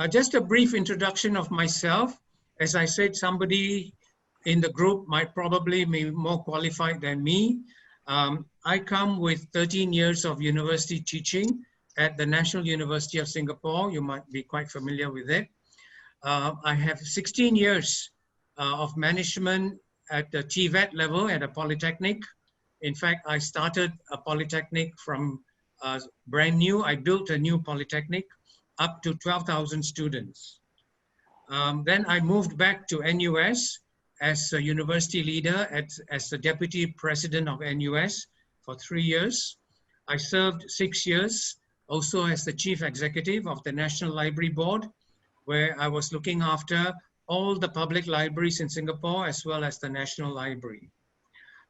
Just a brief introduction of myself. As I said, somebody in the group might probably be more qualified than me. I come with 13 years of university teaching at the National University of Singapore. You might be quite familiar with it. I have 16 years of management at the TVET level at a polytechnic. In fact, I started a polytechnic from brand new. I built a new polytechnic up to 12,000 students. Then I moved back to NUS as a university leader, as the deputy president of NUS for 3 years. I served 6 years also as the chief executive of the National Library Board, where I was looking after all the public libraries in Singapore as well as the National Library.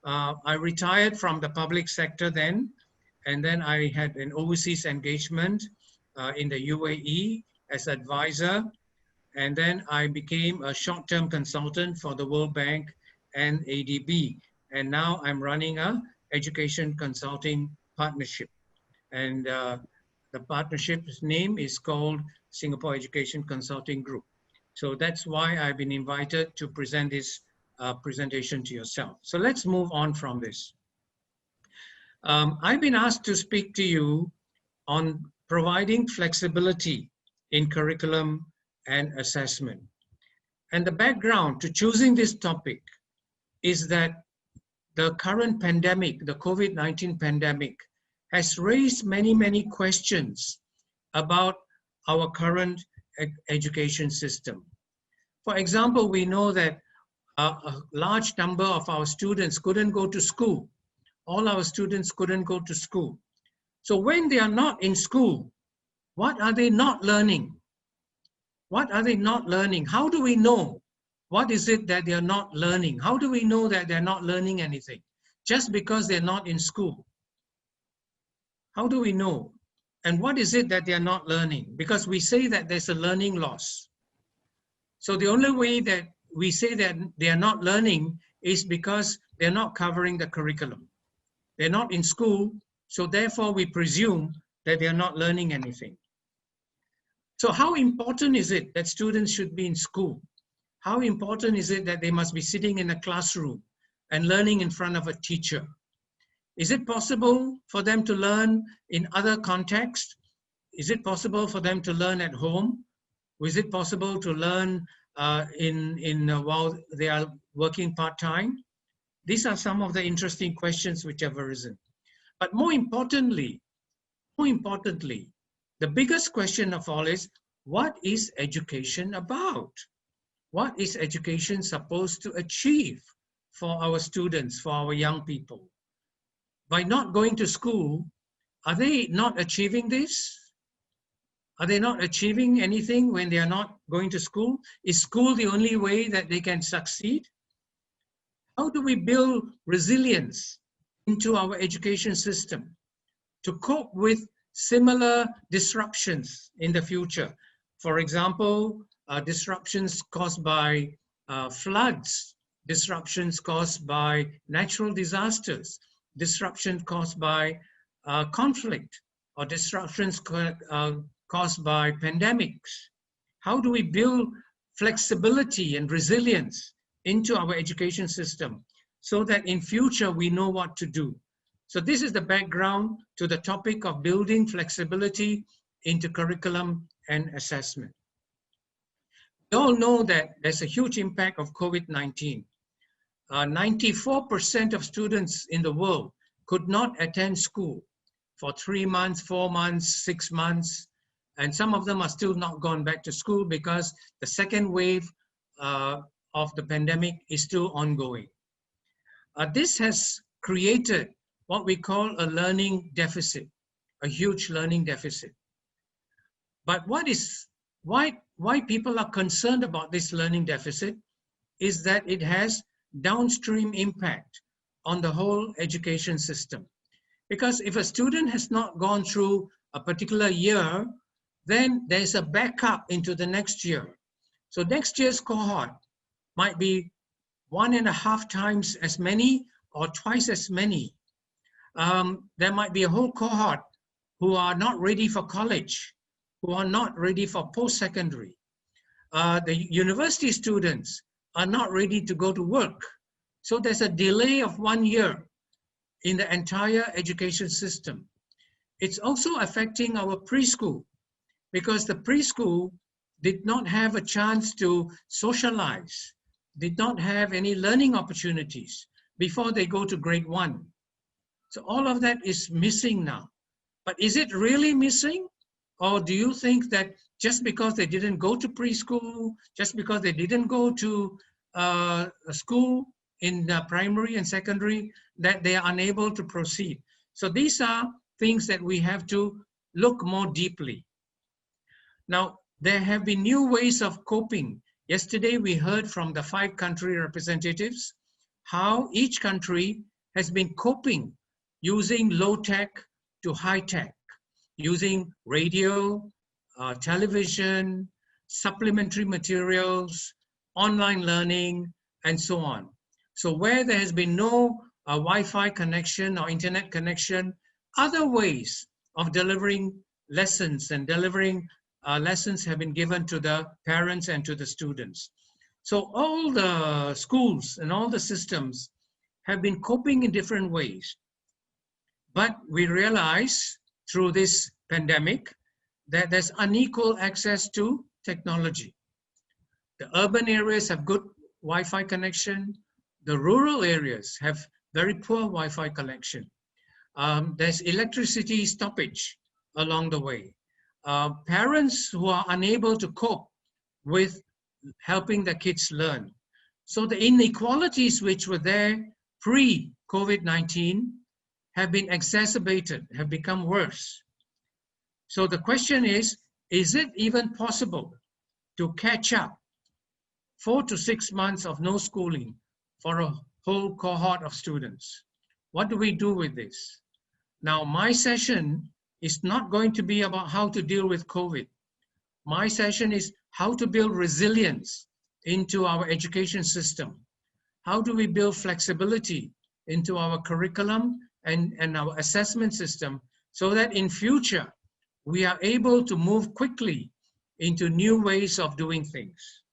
I retired from the public sector then, and then I had an overseas engagement in the UAE as advisor, and then I became a short-term consultant for the World Bank and ADB, and now I'm running a education consulting partnership, and the partnership's name is called Singapore Education Consulting Group. So that's why I've been invited to present this presentation to yourself. So let's move on from this. I've been asked to speak to you on providing flexibility in curriculum and assessment. And the background to choosing this topic is that the current pandemic, the COVID-19 pandemic, has raised many questions about our current education system. For example, we know that a large number of our students couldn't go to school. All our students couldn't go to school. So when they are not in school, what are they not learning? What are they not learning? How do we know what is it that they are not learning? How do we know that they're not learning anything? Just because they're not in school. How do we know? And what is it that they're not learning? Because we say that there's a learning loss. So the only way that we say that they are not learning is because they're not covering the curriculum. They're not in school, so therefore we presume that they're not learning anything. So how important is it that students should be in school? How important is it that they must be sitting in a classroom and learning in front of a teacher? Is it possible for them to learn in other contexts? Is it possible for them to learn at home? Is it possible to learn while they are working part-time? These are some of the interesting questions which have arisen. But more importantly, the biggest question of all is, what is education about? What is education supposed to achieve for our students, for our young people? By not going to school, are they not achieving this? Are they not achieving anything when they are not going to school? Is school the only way that they can succeed? How do we build resilience into our education system to cope with similar disruptions in the future? For example, disruptions caused by floods, disruptions caused by natural disasters, disruption caused by conflict, or disruptions caused by pandemics. How do we build flexibility and resilience into our education system so that in future we know what to do? So this is the background to the topic of building flexibility into curriculum and assessment. We all know that there's a huge impact of COVID-19. 94% of students in the world could not attend school for 3 months, 4 months, 6 months, and some of them are still not gone back to school because the second wave of the pandemic is still ongoing. This has created what we call a learning deficit, a huge learning deficit. But why people are concerned about this learning deficit is that it has downstream impact on the whole education system. Because if a student has not gone through a particular year, then there's a backup into the next year. So next year's cohort might be 1.5 times as many or twice as many. There might be a whole cohort who are not ready for college, who are not ready for post-secondary. The university students are not ready to go to work. So there's a delay of 1 year in the entire education system. It's also affecting our preschool, because the preschool did not have a chance to socialize, did not have any learning opportunities before they go to grade 1. So all of that is missing now. But is it really missing? Or do you think that just because they didn't go to preschool, just because they didn't go to a school in primary and secondary, that they are unable to proceed? So these are things that we have to look more deeply. Now, there have been new ways of coping. Yesterday, we heard from the 5 country representatives how each country has been coping using low tech to high tech, using radio, television, supplementary materials, online learning, and so on. So where there has been no Wi-Fi connection or internet connection, other ways of delivering lessons and delivering lessons have been given to the parents and to the students. So all the schools and all the systems have been coping in different ways. But we realize through this pandemic that there's unequal access to technology. The urban areas have good Wi-Fi connection. The rural areas have very poor Wi-Fi connection. There's electricity stoppage along the way. Parents who are unable to cope with helping the kids learn. So the inequalities which were there pre-COVID-19 have been exacerbated, have become worse. So the question is it even possible to catch up 4 to 6 months of no schooling for a whole cohort of students? What do we do with this? Now, my session is not going to be about how to deal with COVID. My session is how to build resilience into our education system. How do we build flexibility into our curriculum and our assessment system so that in future we are able to move quickly into new ways of doing things.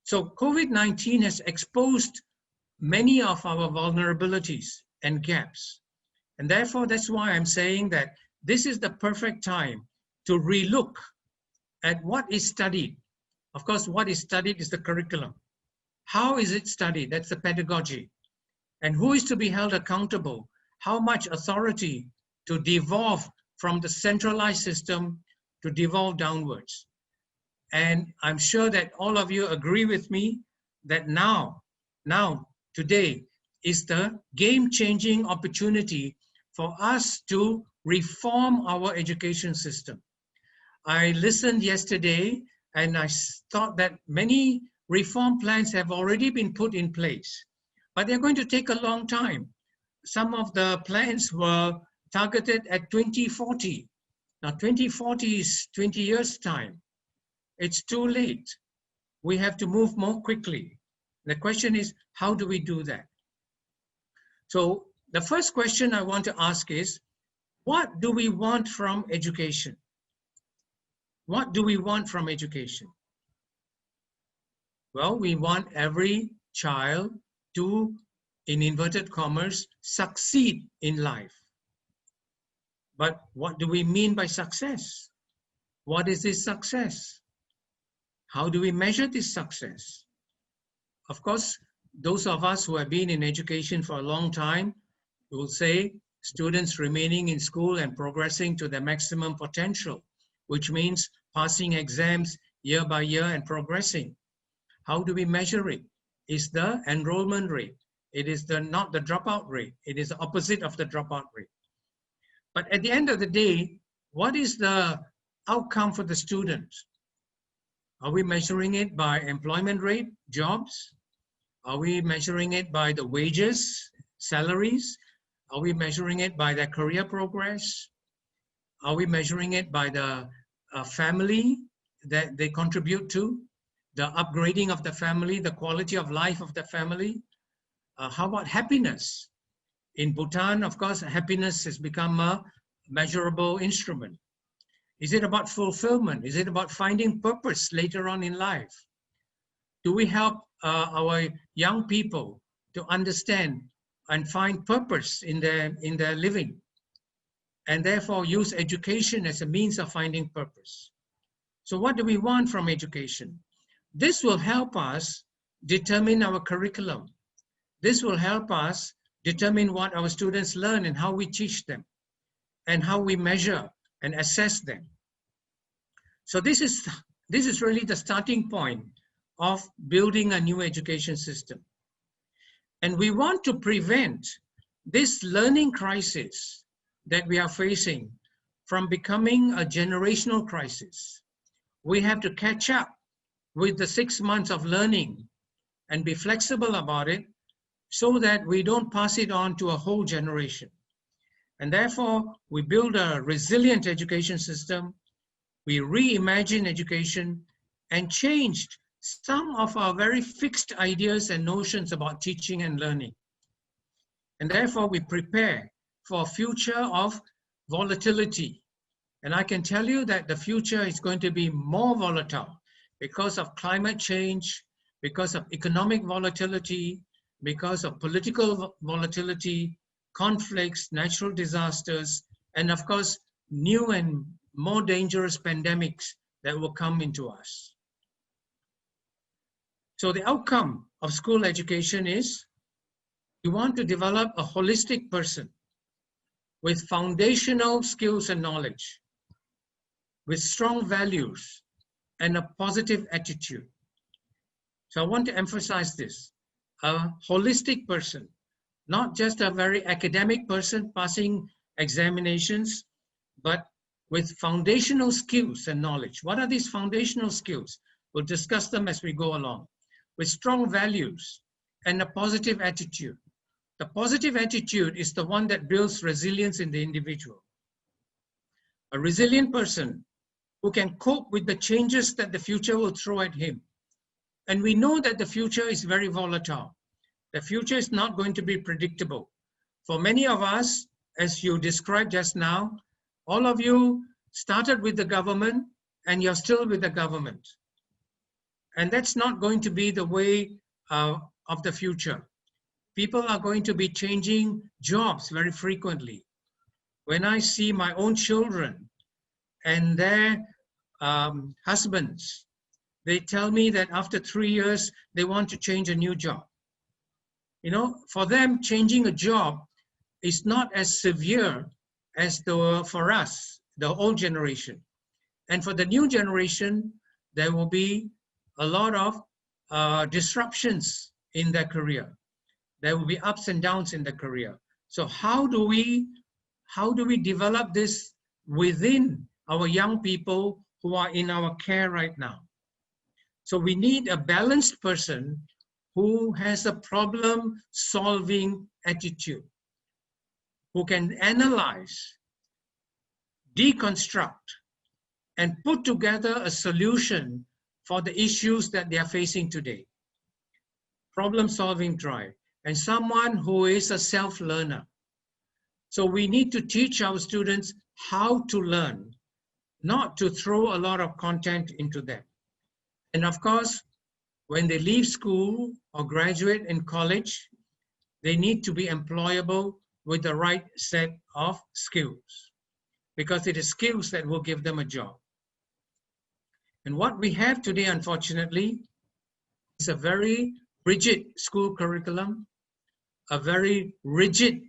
So COVID-19 has exposed many of our vulnerabilities and gaps. And therefore, that's why I'm saying that this is the perfect time to relook at what is studied. Of course, what is studied is the curriculum. How is it studied? That's the pedagogy. And who is to be held accountable? How much authority to devolve from the centralized system to devolve downwards? And I'm sure that all of you agree with me that now, today, is the game-changing opportunity for us to reform our education system. I listened yesterday and I thought that many reform plans have already been put in place, but they're going to take a long time. Some of the plans were targeted at 2040. Now 2040 is 20 years' time. It's too late. We have to move more quickly. The question is, how do we do that? So the first question I want to ask is, what do we want from education? What do we want from education? Well, we want every child to, in inverted commas, succeed in life. But what do we mean by success? What is this success? How do we measure this success? Of course, those of us who have been in education for a long time will say students remaining in school and progressing to their maximum potential, which means passing exams year by year and progressing. How do we measure it? Is the enrollment rate. It is not the dropout rate. It is the opposite of the dropout rate. But at the end of the day, what is the outcome for the student? Are we measuring it by employment rate, jobs? Are we measuring it by the wages, salaries? Are we measuring it by their career progress? Are we measuring it by the family that they contribute to? The upgrading of the family, the quality of life of the family? How about happiness? In Bhutan, of course, happiness has become a measurable instrument. Is it about fulfillment? Is it about finding purpose later on in life? Do we help our young people to understand and find purpose in their living, and therefore use education as a means of finding purpose? So what do we want from education? This will help us determine our curriculum. This will help us determine what our students learn and how we teach them and how we measure and assess them. So this is really the starting point of building a new education system. And we want to prevent this learning crisis that we are facing from becoming a generational crisis. We have to catch up with the 6 months of learning and be flexible about it so that we don't pass it on to a whole generation. And therefore, we build a resilient education system, we reimagine education, and changed some of our very fixed ideas and notions about teaching and learning. And therefore, we prepare for a future of volatility. And I can tell you that the future is going to be more volatile because of climate change, because of economic volatility, because of political volatility, conflicts, natural disasters, and of course, new and more dangerous pandemics that will come into us. So the outcome of school education is we want to develop a holistic person with foundational skills and knowledge, with strong values and a positive attitude. So I want to emphasize this, a holistic person, not just a very academic person passing examinations, but with foundational skills and knowledge. What are these foundational skills? We'll discuss them as we go along. With strong values and a positive attitude. The positive attitude is the one that builds resilience in the individual. A resilient person who can cope with the changes that the future will throw at him. And we know that the future is very volatile. The future is not going to be predictable. For many of us, as you described just now, all of you started with the government and you're still with the government. And that's not going to be the way of the future. People are going to be changing jobs very frequently. When I see my own children and their husbands, they tell me that after 3 years, they want to change a new job. You know, for them, changing a job is not as severe as for us, the old generation. And for the new generation, there will be a lot of disruptions in their career. There will be ups and downs in the career. So how do we develop this within our young people who are in our care right now? So we need a balanced person who has a problem-solving attitude, who can analyze, deconstruct, and put together a solution for the issues that they are facing today. Problem-solving drive. And someone who is a self-learner. So we need to teach our students how to learn, not to throw a lot of content into them. And of course, when they leave school or graduate in college, they need to be employable with the right set of skills, because it is skills that will give them a job. And what we have today, unfortunately, is a very rigid school curriculum, a very rigid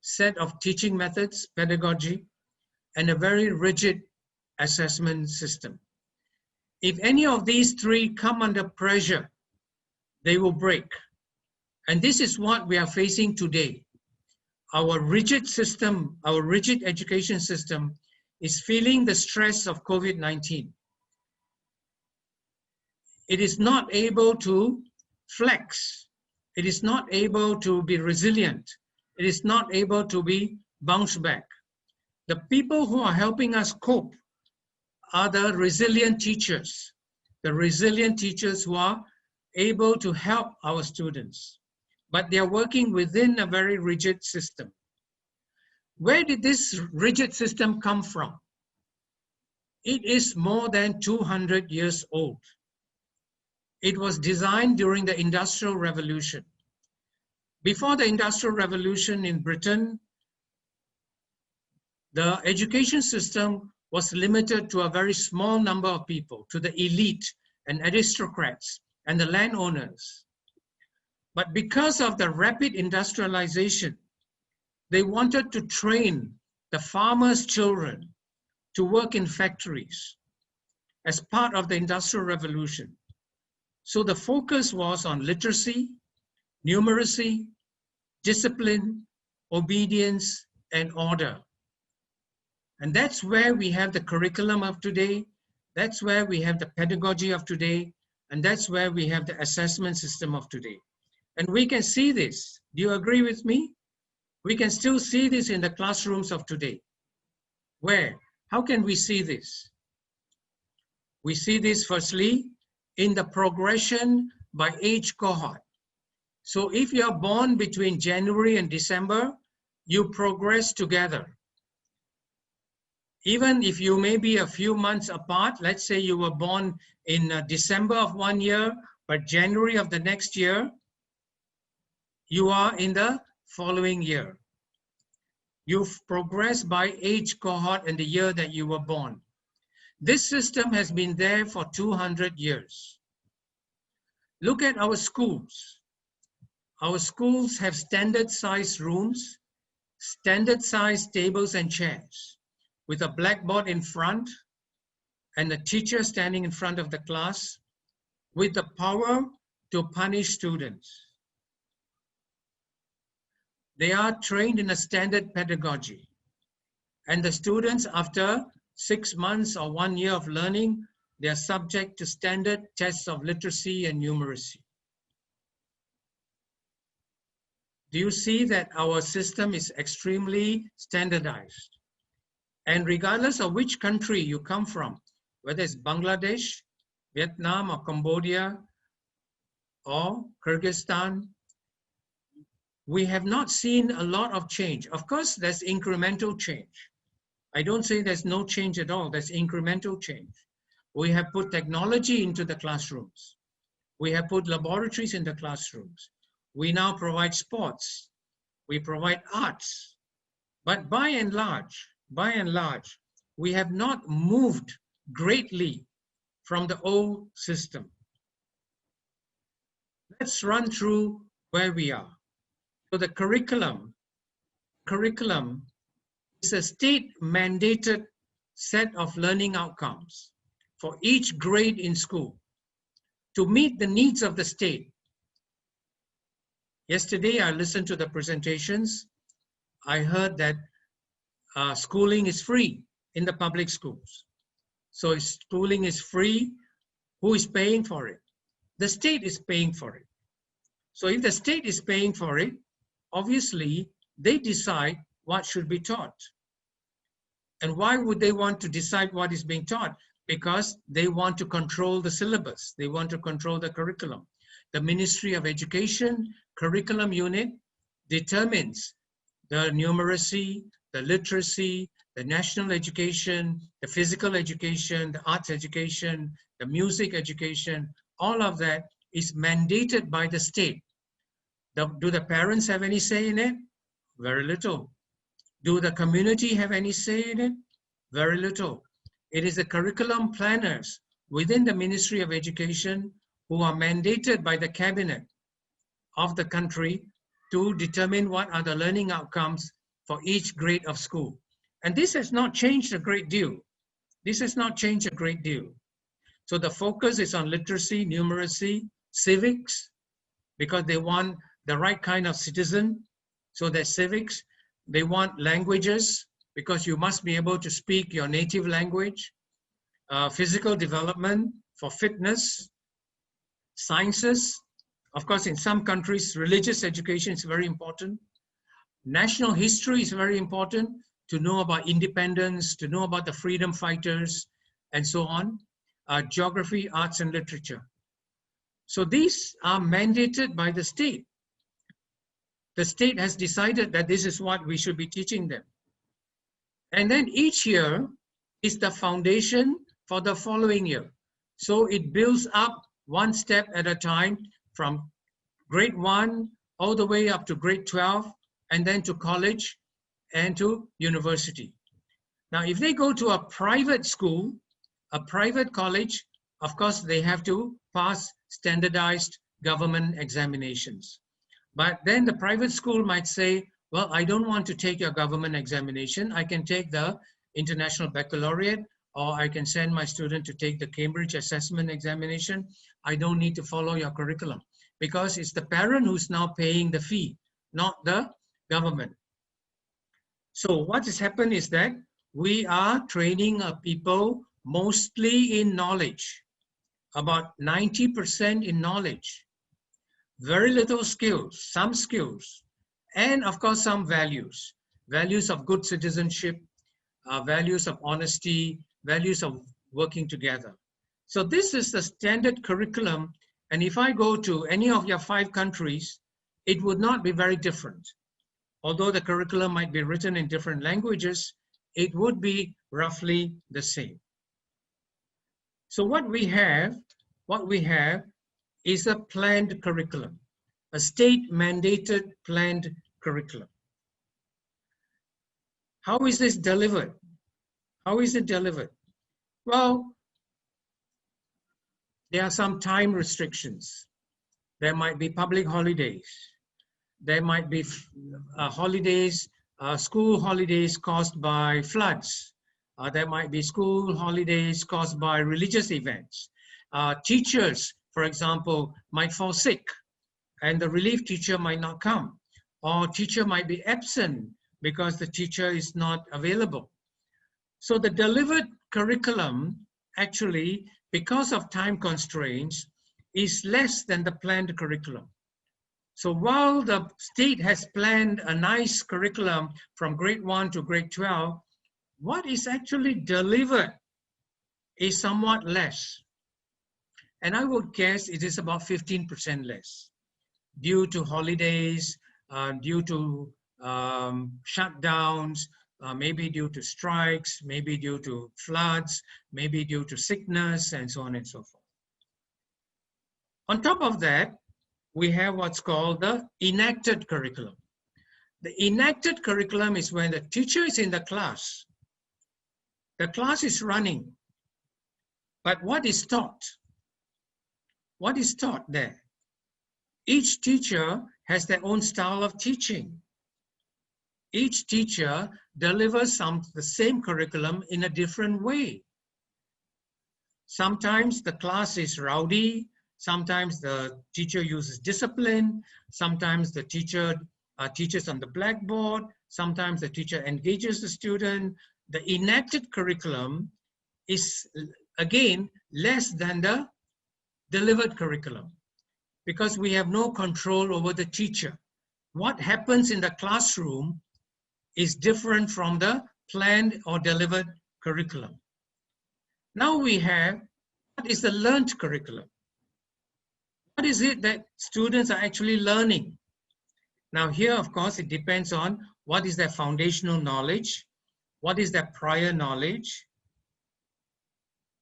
set of teaching methods, pedagogy, and a very rigid assessment system. If any of these three come under pressure, they will break. And this is what we are facing today. Our rigid system, our rigid education system is feeling the stress of COVID-19. It is not able to flex. It is not able to be resilient. It is not able to be bounced back. The people who are helping us cope are the resilient teachers who are able to help our students, but they are working within a very rigid system. Where did this rigid system come from? It is more than 200 years old. It was designed during the Industrial Revolution. Before the Industrial Revolution in Britain, the education system was limited to a very small number of people, to the elite and aristocrats and the landowners. But because of the rapid industrialization, they wanted to train the farmers' children to work in factories as part of the Industrial Revolution. So the focus was on literacy, numeracy, discipline, obedience, and order. And that's where we have the curriculum of today. That's where we have the pedagogy of today. And that's where we have the assessment system of today. And we can see this. Do you agree with me? We can still see this in the classrooms of today. Where? How can we see this? We see this firstly in the progression by age cohort. So if you're born between January and December, you progress together. Even if you may be a few months apart, let's say you were born in December of one year, but January of the next year, you are in the following year. You've progressed by age cohort in the year that you were born. This system has been there for 200 years. Look at our schools. Our schools have standard sized rooms, standard sized tables and chairs, with a blackboard in front and a teacher standing in front of the class with the power to punish students. They are trained in a standard pedagogy. And the students, after 6 months or 1 year of learning, they are subject to standard tests of literacy and numeracy. Do you see that our system is extremely standardized? And regardless of which country you come from, whether it's Bangladesh, Vietnam, or Cambodia, or Kyrgyzstan, we have not seen a lot of change. Of course, there's incremental change. I don't say there's no change at all. There's incremental change. We have put technology into the classrooms. We have put laboratories in the classrooms. We now provide sports. We provide arts. But by and large, we have not moved greatly from the old system. Let's run through where we are. So the curriculum is a state-mandated set of learning outcomes for each grade in school to meet the needs of the state. Yesterday, I listened to the presentations. I heard that schooling is free in the public schools. So if schooling is free, who is paying for it? The state is paying for it. So if the state is paying for it, obviously they decide what should be taught. And why would they want to decide what is being taught? Because they want to control the syllabus. They want to control the curriculum. The Ministry of Education curriculum unit determines the numeracy, the literacy, the national education, the physical education, the arts education, the music education. All of that is mandated by the state. Do the parents have any say in it? Very little. Do the community have any say in it? Very little. It is the curriculum planners within the Ministry of Education who are mandated by the cabinet of the country to determine what are the learning outcomes for each grade of school. And this has not changed a great deal. This has not changed a great deal. So the focus is on literacy, numeracy, civics, because they want the right kind of citizen. So there's civics. They want languages, because you must be able to speak your native language. Physical development for fitness. Sciences. Of course, in some countries, religious education is very important. National history is very important, to know about independence, to know about the freedom fighters, and so on. Geography, arts, and literature. So these are mandated by the state. The state has decided that this is what we should be teaching them. And then each year, is the foundation for the following year. So it builds up one step at a time from grade 1 all the way up to grade 12 and then to college and to university. Now, if they go to a private school, a private college, of course, they have to pass standardized government examinations. But then the private school might say, well, I don't want to take your government examination. I can take the International Baccalaureate, or I can send my student to take the Cambridge Assessment Examination. I don't need to follow your curriculum because it's the parent who's now paying the fee, not the government. So what has happened is that we are training our people mostly in knowledge, about 90% in knowledge, very little skills, some skills, and of course some values, values of good citizenship, values of honesty, values of working together. So this is the standard curriculum, and if I go to any of your 5 countries, it would not be very different. Although the curriculum might be written in different languages, it would be roughly the same. So what we have is a planned curriculum, a state-mandated planned curriculum. How is this delivered? How is it delivered? Well, there are some time restrictions. There might be public holidays. There might be holidays, school holidays caused by floods. There might be school holidays caused by religious events. Teachers, for example, might fall sick and the relief teacher might not come, or teacher might be absent because the teacher is not available. So the delivered curriculum actually, because of time constraints, is less than the planned curriculum. So while the state has planned a nice curriculum from grade 1 to grade 12, what is actually delivered is somewhat less. And I would guess it is about 15% less due to holidays, due to shutdowns, maybe due to strikes, maybe due to floods, maybe due to sickness, and so on and so forth. On top of that, we have what's called the enacted curriculum. The enacted curriculum is when the teacher is in the class is running, but what is taught? What is taught there? Each teacher has their own style of teaching. Each teacher delivers the same curriculum in a different way. Sometimes the class is rowdy, sometimes the teacher uses discipline, sometimes the teacher teaches on the blackboard, sometimes the teacher engages the student. The enacted curriculum is, again, less than the delivered curriculum because we have no control over the teacher. What happens in the classroom is different from the planned or delivered curriculum. Now we have, what is the learned curriculum? What is it that students are actually learning? Now here, of course, it depends on what is their foundational knowledge, what is their prior knowledge,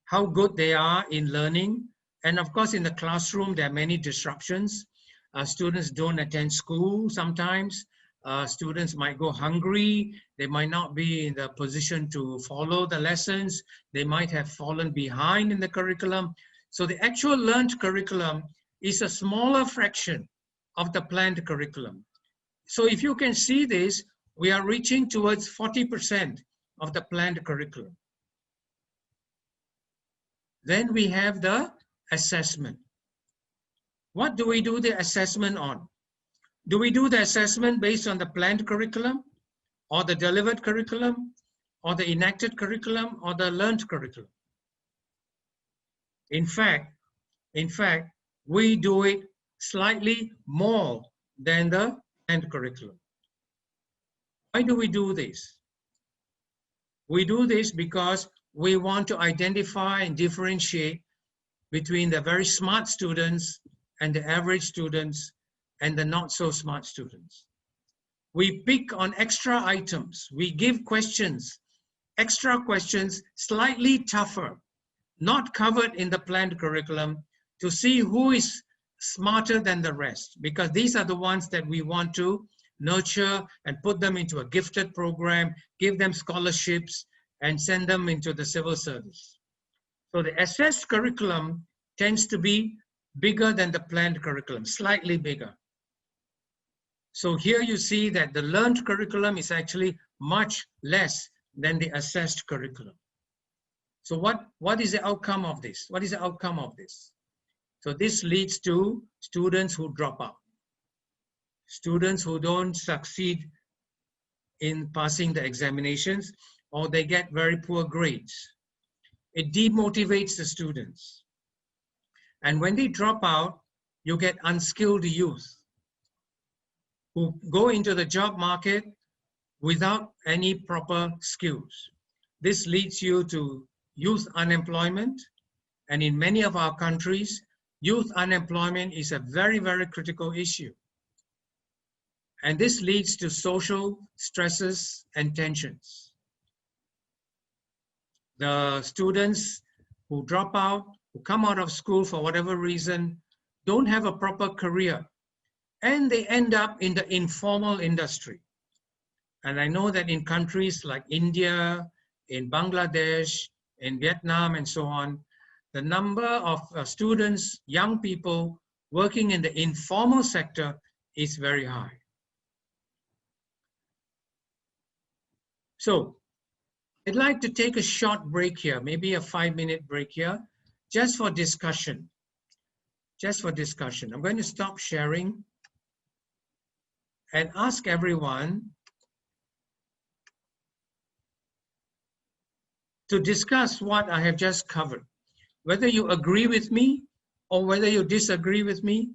how good they are in learning. And of course, in the classroom, there are many disruptions. Students don't attend school sometimes. Students might go hungry. They might not be in the position to follow the lessons. They might have fallen behind in the curriculum. So the actual learned curriculum is a smaller fraction of the planned curriculum. So if you can see this, we are reaching towards 40% of the planned curriculum. Then we have the assessment. What do we do the assessment on? Do we do the assessment based on the planned curriculum, or the delivered curriculum, or the enacted curriculum, or the learned curriculum? In fact, we do it slightly more than the planned curriculum. Why do we do this? We do this because we want to identify and differentiate between the very smart students and the average students and the not so smart students. We pick on extra items. We give questions extra questions, slightly tougher, not covered in the planned curriculum, to see who is smarter than the rest, because these are the ones that we want to nurture and put them into a gifted program, give them scholarships, and send them into the civil service. So the assessed curriculum tends to be bigger than the planned curriculum, slightly bigger. So here you see that the learned curriculum is actually much less than the assessed curriculum. So what is the outcome of this? What is the outcome of this? So this leads to students who drop out, students who don't succeed in passing the examinations, or they get very poor grades. It demotivates the students. And when they drop out, you get unskilled youth who go into the job market without any proper skills. This leads you to youth unemployment. And in many of our countries, youth unemployment is a very, very critical issue. And this leads to social stresses and tensions. The students who drop out, who come out of school for whatever reason, don't have a proper career, and they end up in the informal industry. And I know that in countries like India, in Bangladesh, in Vietnam, and so on, the number of students, young people working in the informal sector is very high. So I'd like to take a short break here, maybe a 5-minute break here, just for discussion. Just for discussion. I'm going to stop sharing and ask everyone to discuss what I have just covered. Whether you agree with me or whether you disagree with me,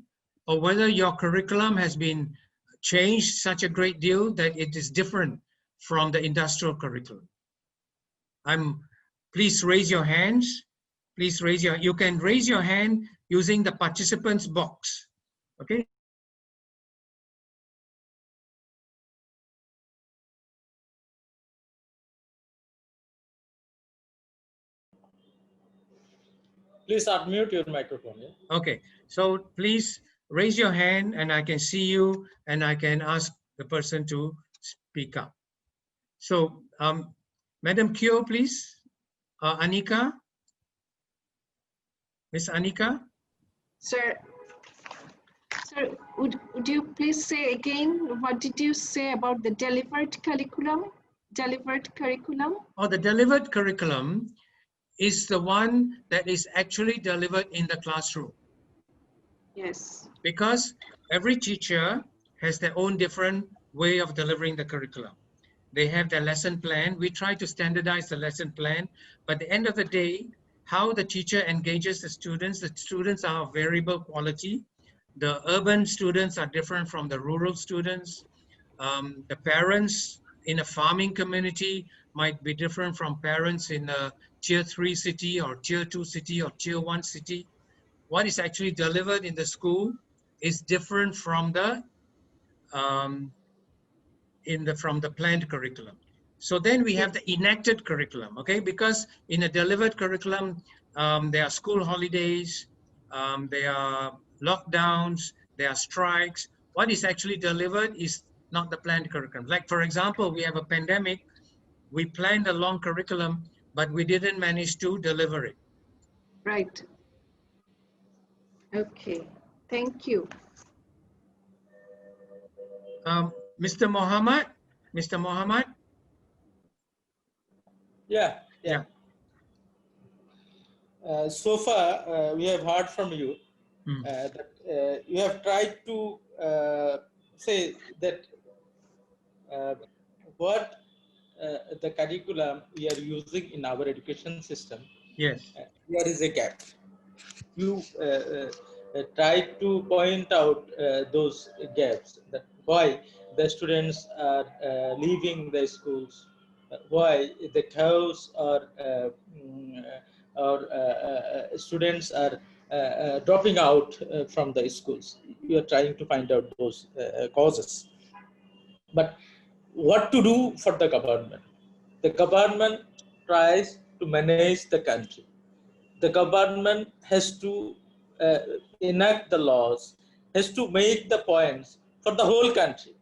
or whether your curriculum has been changed such a great deal that it is different from the industrial curriculum. Please raise your hands. Please you can raise your hand using the participants box, okay? Please unmute your microphone. Yeah? Okay, so please raise your hand and I can see you and I can ask the person to speak up. So, Madam Kyo, please. Anika? Miss Anika? Sir, would you please say again, what did you say about the delivered curriculum? Delivered curriculum? Oh, the delivered curriculum is the one that is actually delivered in the classroom. Yes. Because every teacher has their own different way of delivering the curriculum. They have their lesson plan. We try to standardize the lesson plan, but at the end of the day, how the teacher engages the students are of variable quality. The urban students are different from the rural students. The parents in a farming community might be different from parents in a tier 3 city or tier 2 city or tier 1 city. What is actually delivered in the school is different from the from the planned curriculum. So then we have the enacted curriculum, okay? Because in a delivered curriculum, there are school holidays, there are lockdowns, there are strikes. What is actually delivered is not the planned curriculum. Like, for example, we have a pandemic, we planned a long curriculum, but we didn't manage to deliver it. Right. Okay, thank you. Mr. Mohammed? Mr. Mohammed? Yeah. So far, we have heard from you that you have tried to say that what the curriculum we are using in our education system. Yes. There is a gap. You try to point out those gaps, that why the students are leaving the schools, why the cows or students are dropping out from the schools. You are trying to find out those causes. But what to do for the government? The government tries to manage the country. The government has to enact the laws, has to make the points for the whole country.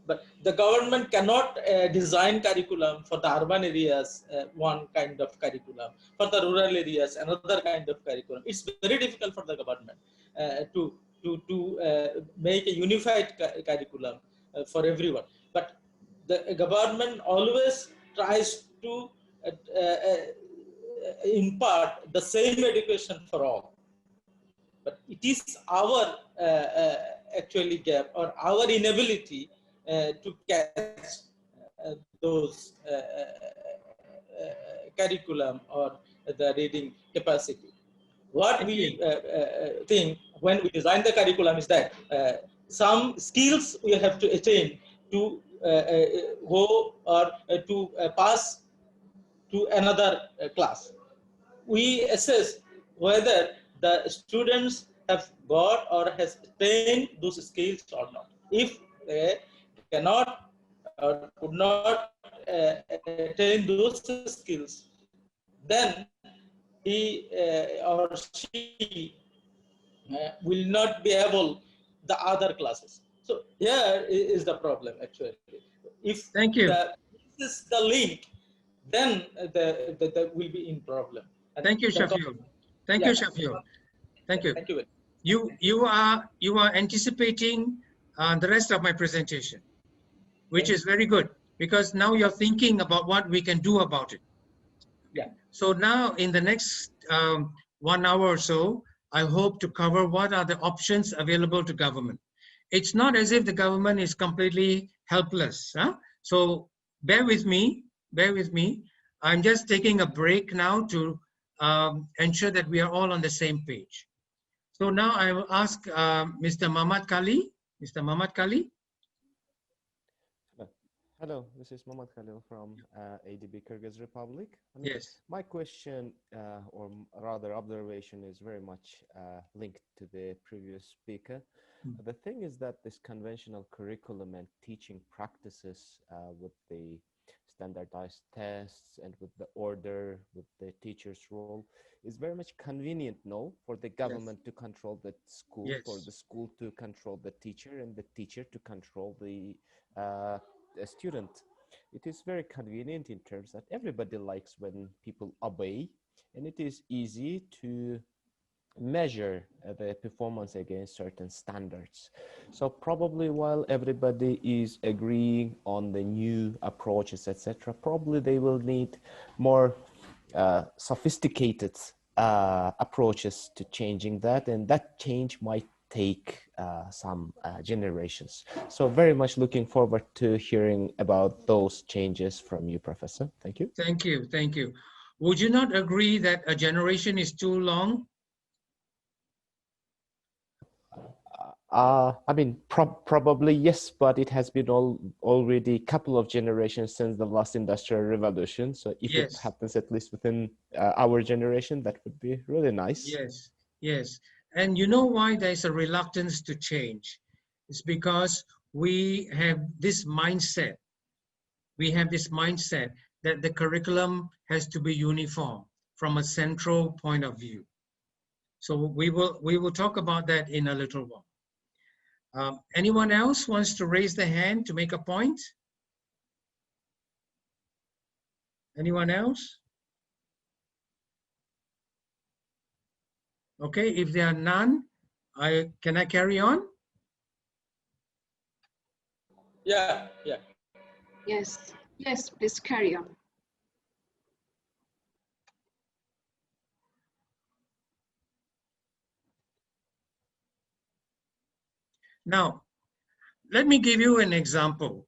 But the government cannot design curriculum for the urban areas, one kind of curriculum, for the rural areas, another kind of curriculum. It's very difficult for the government to make a unified curriculum for everyone. But the government always tries to impart the same education for all. But it is our actually gap or our inability to catch those curriculum or the reading capacity. What we think when we design the curriculum is that some skills we have to attain to go or to pass to another class. We assess whether the students have got or has attained those skills or not. If they cannot or could not attain those skills, then he or she will not be able the other classes. So here is the problem actually. If Thank you. this is the link, then the will be in problem. And Thank you, Shafiul. Thank you, Shafiul. Thank you. Thank you. You are anticipating the rest of my presentation, which is very good, because now you're thinking about what we can do about it. Yeah. So now in the next 1 hour or so, I hope to cover what are the options available to government. It's not as if the government is completely helpless. Huh? So bear with me, bear with me. I'm just taking a break now to ensure that we are all on the same page. So now I will ask Mr. Mamad Kali. Mr. Mamad Kali. Hello, this is Mamad Khalil from ADB Kyrgyz Republic. Yes. My question, or rather observation, is very much linked to the previous speaker. The thing is that this conventional curriculum and teaching practices with the standardized tests and with the order, with the teacher's role, is very much convenient, no, for the government to control the school, for the school to control the teacher, and the teacher to control the student. It is very convenient in terms that everybody likes when people obey, and it is easy to measure the performance against certain standards. So probably while everybody is agreeing on the new approaches, etc., probably they will need more sophisticated approaches to changing that, and that change might take some generations. So very much looking forward to hearing about those changes from you, Professor. Thank you. Thank you. Thank you. Would you not agree that a generation is too long? I mean, probably yes, but it has been already a couple of generations since the last industrial revolution. So if it happens at least within our generation, that would be really nice. Yes, yes. And you know why there's a reluctance to change? It's because we have this mindset. We have this mindset that the curriculum has to be uniform from a central point of view. So we will talk about that in a little while. Anyone else wants to raise their hand to make a point? Anyone else? Okay, if there are none, can I carry on? Yeah. Yes, please carry on. Now, let me give you an example.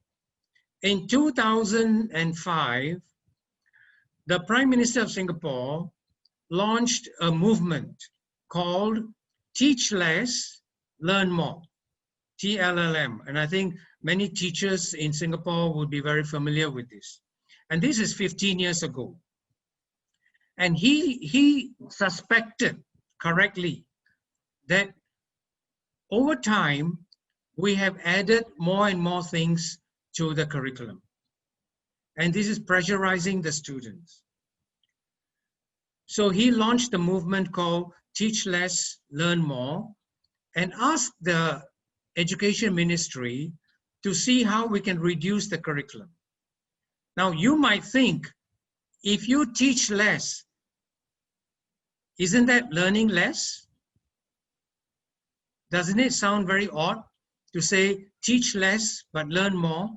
In 2005, the Prime Minister of Singapore launched a movement called Teach Less, Learn More, TLLM. And I think many teachers in Singapore would be very familiar with this. And this is 15 years ago. And he suspected correctly that over time, we have added more and more things to the curriculum. And this is pressurizing the students. So he launched a movement called Teach Less, Learn More, and asked the Education Ministry to see how we can reduce the curriculum. Now, you might think, if you teach less, isn't that learning less? Doesn't it sound very odd to say teach less but learn more?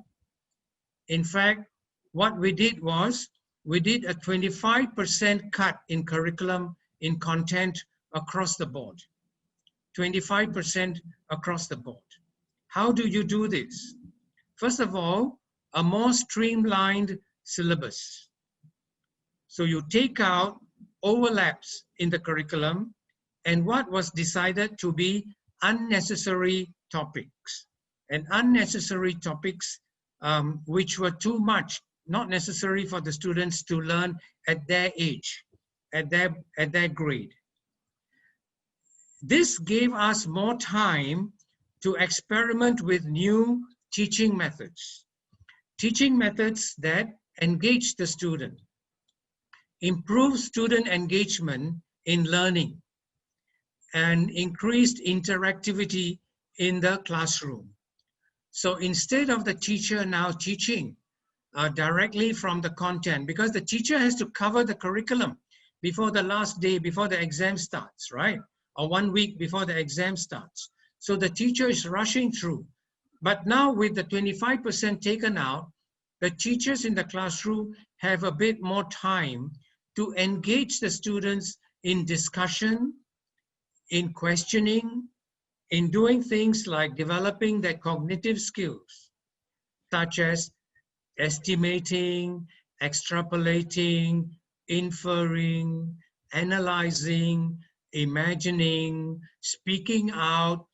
In fact, what we did was we did a 25% cut in curriculum in content across the board. 25% across the board. How do you do this? First of all, a more streamlined syllabus. So you take out overlaps in the curriculum and what was decided to be unnecessary topics. And unnecessary topics which were too much, not necessary for the students to learn at their age, at their grade. This gave us more time to experiment with new teaching methods that engage the student, improve student engagement in learning, and increased interactivity in the classroom. So instead of the teacher now teaching directly from the content, because the teacher has to cover the curriculum before the last day, before the exam starts, right? Or 1 week before the exam starts. So the teacher is rushing through. But now with the 25% taken out, the teachers in the classroom have a bit more time to engage the students in discussion, in questioning, in doing things like developing their cognitive skills, such as estimating, extrapolating, inferring, analyzing, imagining, speaking out,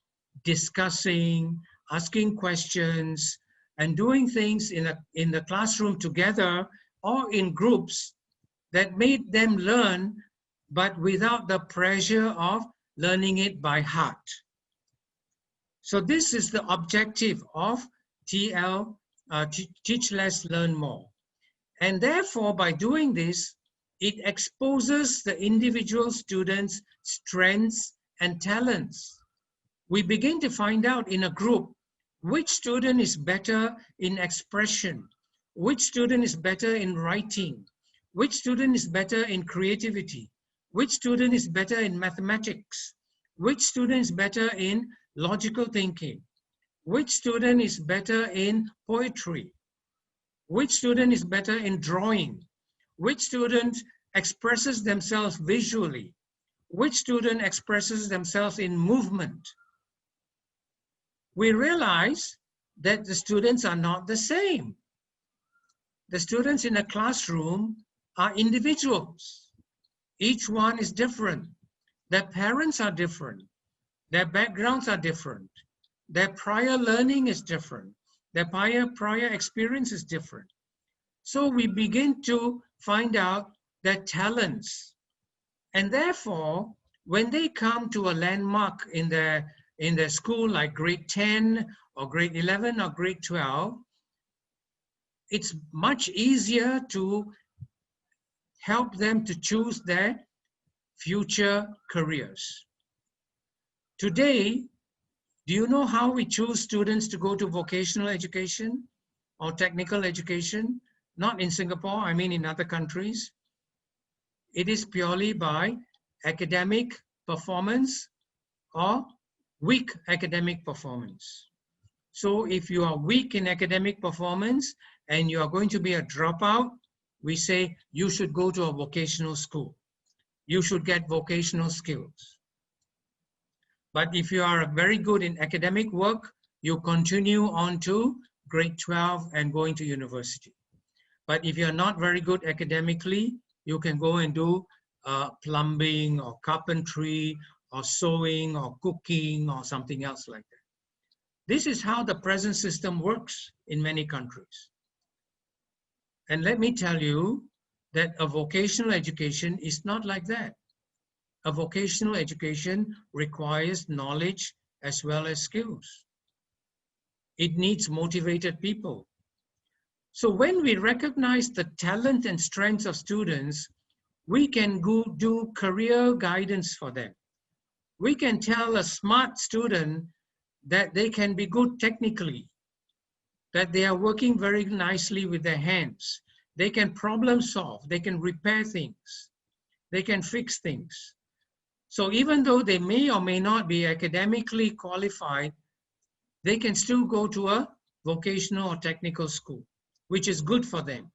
discussing, asking questions, and doing things in the classroom together or in groups that made them learn, but without the pressure of learning it by heart. So this is the objective of TL, Teach Less, Learn More. And therefore, by doing this, it exposes the individual students' strengths and talents. We begin to find out in a group which student is better in expression, which student is better in writing, which student is better in creativity, which student is better in mathematics, which student is better in logical thinking, which student is better in poetry, which student is better in drawing, which student expresses themselves visually, which student expresses themselves in movement. We realize that the students are not the same. The students in a classroom are individuals. Each one is different. Their parents are different. Their backgrounds are different. Their prior learning is different. Their prior experience is different. So we begin to find out their talents. And therefore, when they come to a landmark in their school, like grade 10 or grade 11 or grade 12, it's much easier to help them to choose their future careers. Today, do you know how we choose students to go to vocational education or technical education? Not in Singapore, I mean in other countries. It is purely by academic performance or weak academic performance. So if you are weak in academic performance and you are going to be a dropout, we say you should go to a vocational school. You should get vocational skills. But if you are very good in academic work, you continue on to grade 12 and going to university. But if you're not very good academically, you can go and do plumbing or carpentry or sewing or cooking or something else like that. This is how the present system works in many countries. And let me tell you that a vocational education is not like that. A vocational education requires knowledge as well as skills. It needs motivated people. So when we recognize the talent and strengths of students, We can go do career guidance for them. We can tell a smart student that they can be good technically, that they are working very nicely with their hands. They can problem solve, they can repair things, they can fix things. So even though they may or may not be academically qualified, they can still go to a vocational or technical school, which is good for them.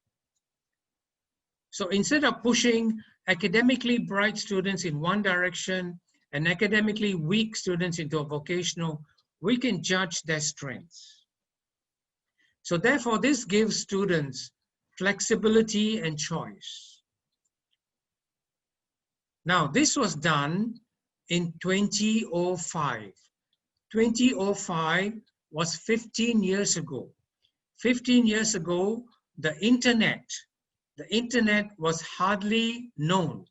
So instead of pushing academically bright students in one direction and academically weak students into a vocational, we can judge their strengths. So therefore, this gives students flexibility and choice. Now, this was done in 2005. 2005 was 15 years ago. 15 years ago, the internet was hardly known.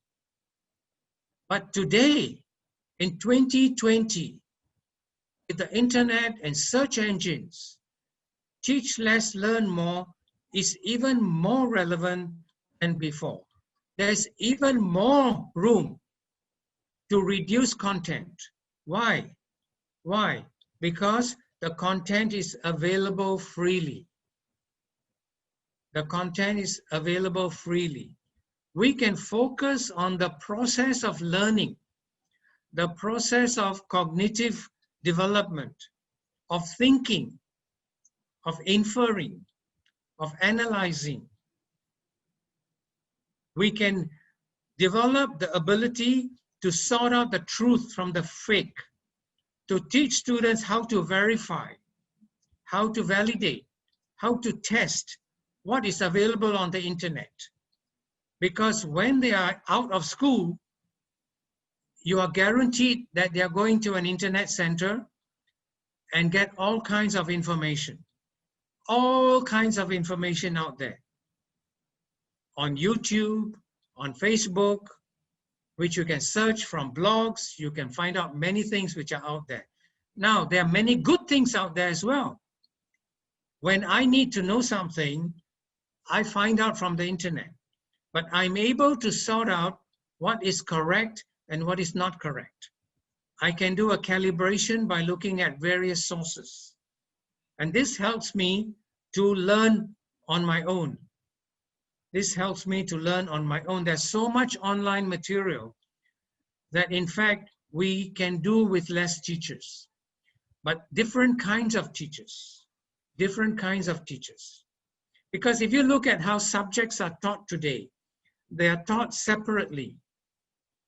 But today, in 2020, with the internet and search engines, teach less, learn more is even more relevant than before. There's even more room to reduce content. Why? Why? Because the content is available freely. The content is available freely. We can focus on the process of learning, the process of cognitive development, of thinking, of inferring, of analyzing. We can develop the ability to sort out the truth from the fake, to teach students how to verify, how to validate, how to test what is available on the internet. Because when they are out of school, you are guaranteed that they are going to an internet center and get all kinds of information out there. On YouTube, on Facebook, which you can search from blogs, you can find out many things which are out there. Now, there are many good things out there as well. When I need to know something, I find out from the internet, but I'm able to sort out what is correct and what is not correct. I can do a calibration by looking at various sources. And this helps me to learn on my own. This helps me to learn on my own. There's so much online material that in fact we can do with less teachers, but different kinds of teachers, different kinds of teachers. Because if you look at how subjects are taught today, they are taught separately.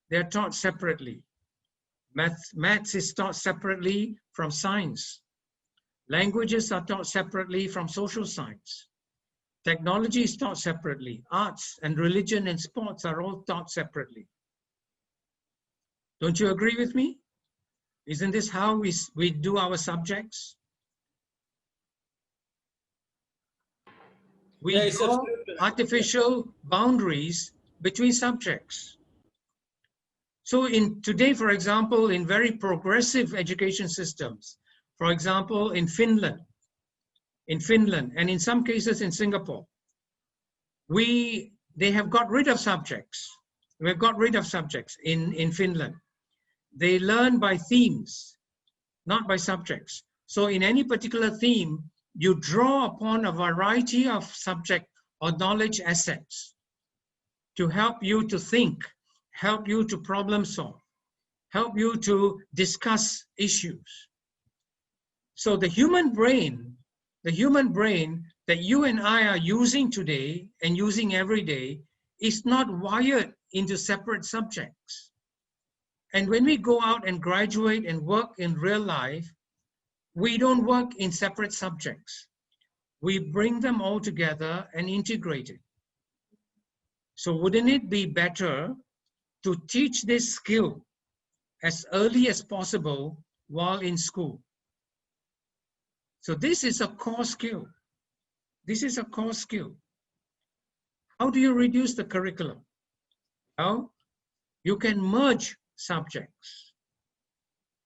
They're taught separately. Maths is taught separately from science. Languages are taught separately from social science. Technology is taught separately. Arts and religion and sports are all taught separately. Don't you agree with me? Isn't this how we do our subjects? We draw artificial boundaries between subjects. So today, for example, in very progressive education systems, for example, in Finland, and in some cases in Singapore, they have got rid of subjects. We've got rid of subjects in Finland. They learn by themes, not by subjects. So in any particular theme, you draw upon a variety of subject or knowledge assets to help you to think, help you to problem solve, help you to discuss issues. So the human brain that you and I are using today and using every day is not wired into separate subjects. And when we go out and graduate and work in real life, we don't work in separate subjects. We bring them all together and integrate it. So wouldn't it be better to teach this skill as early as possible while in school? So this is a core skill. This is a core skill. How do you reduce the curriculum? Well, you can merge subjects.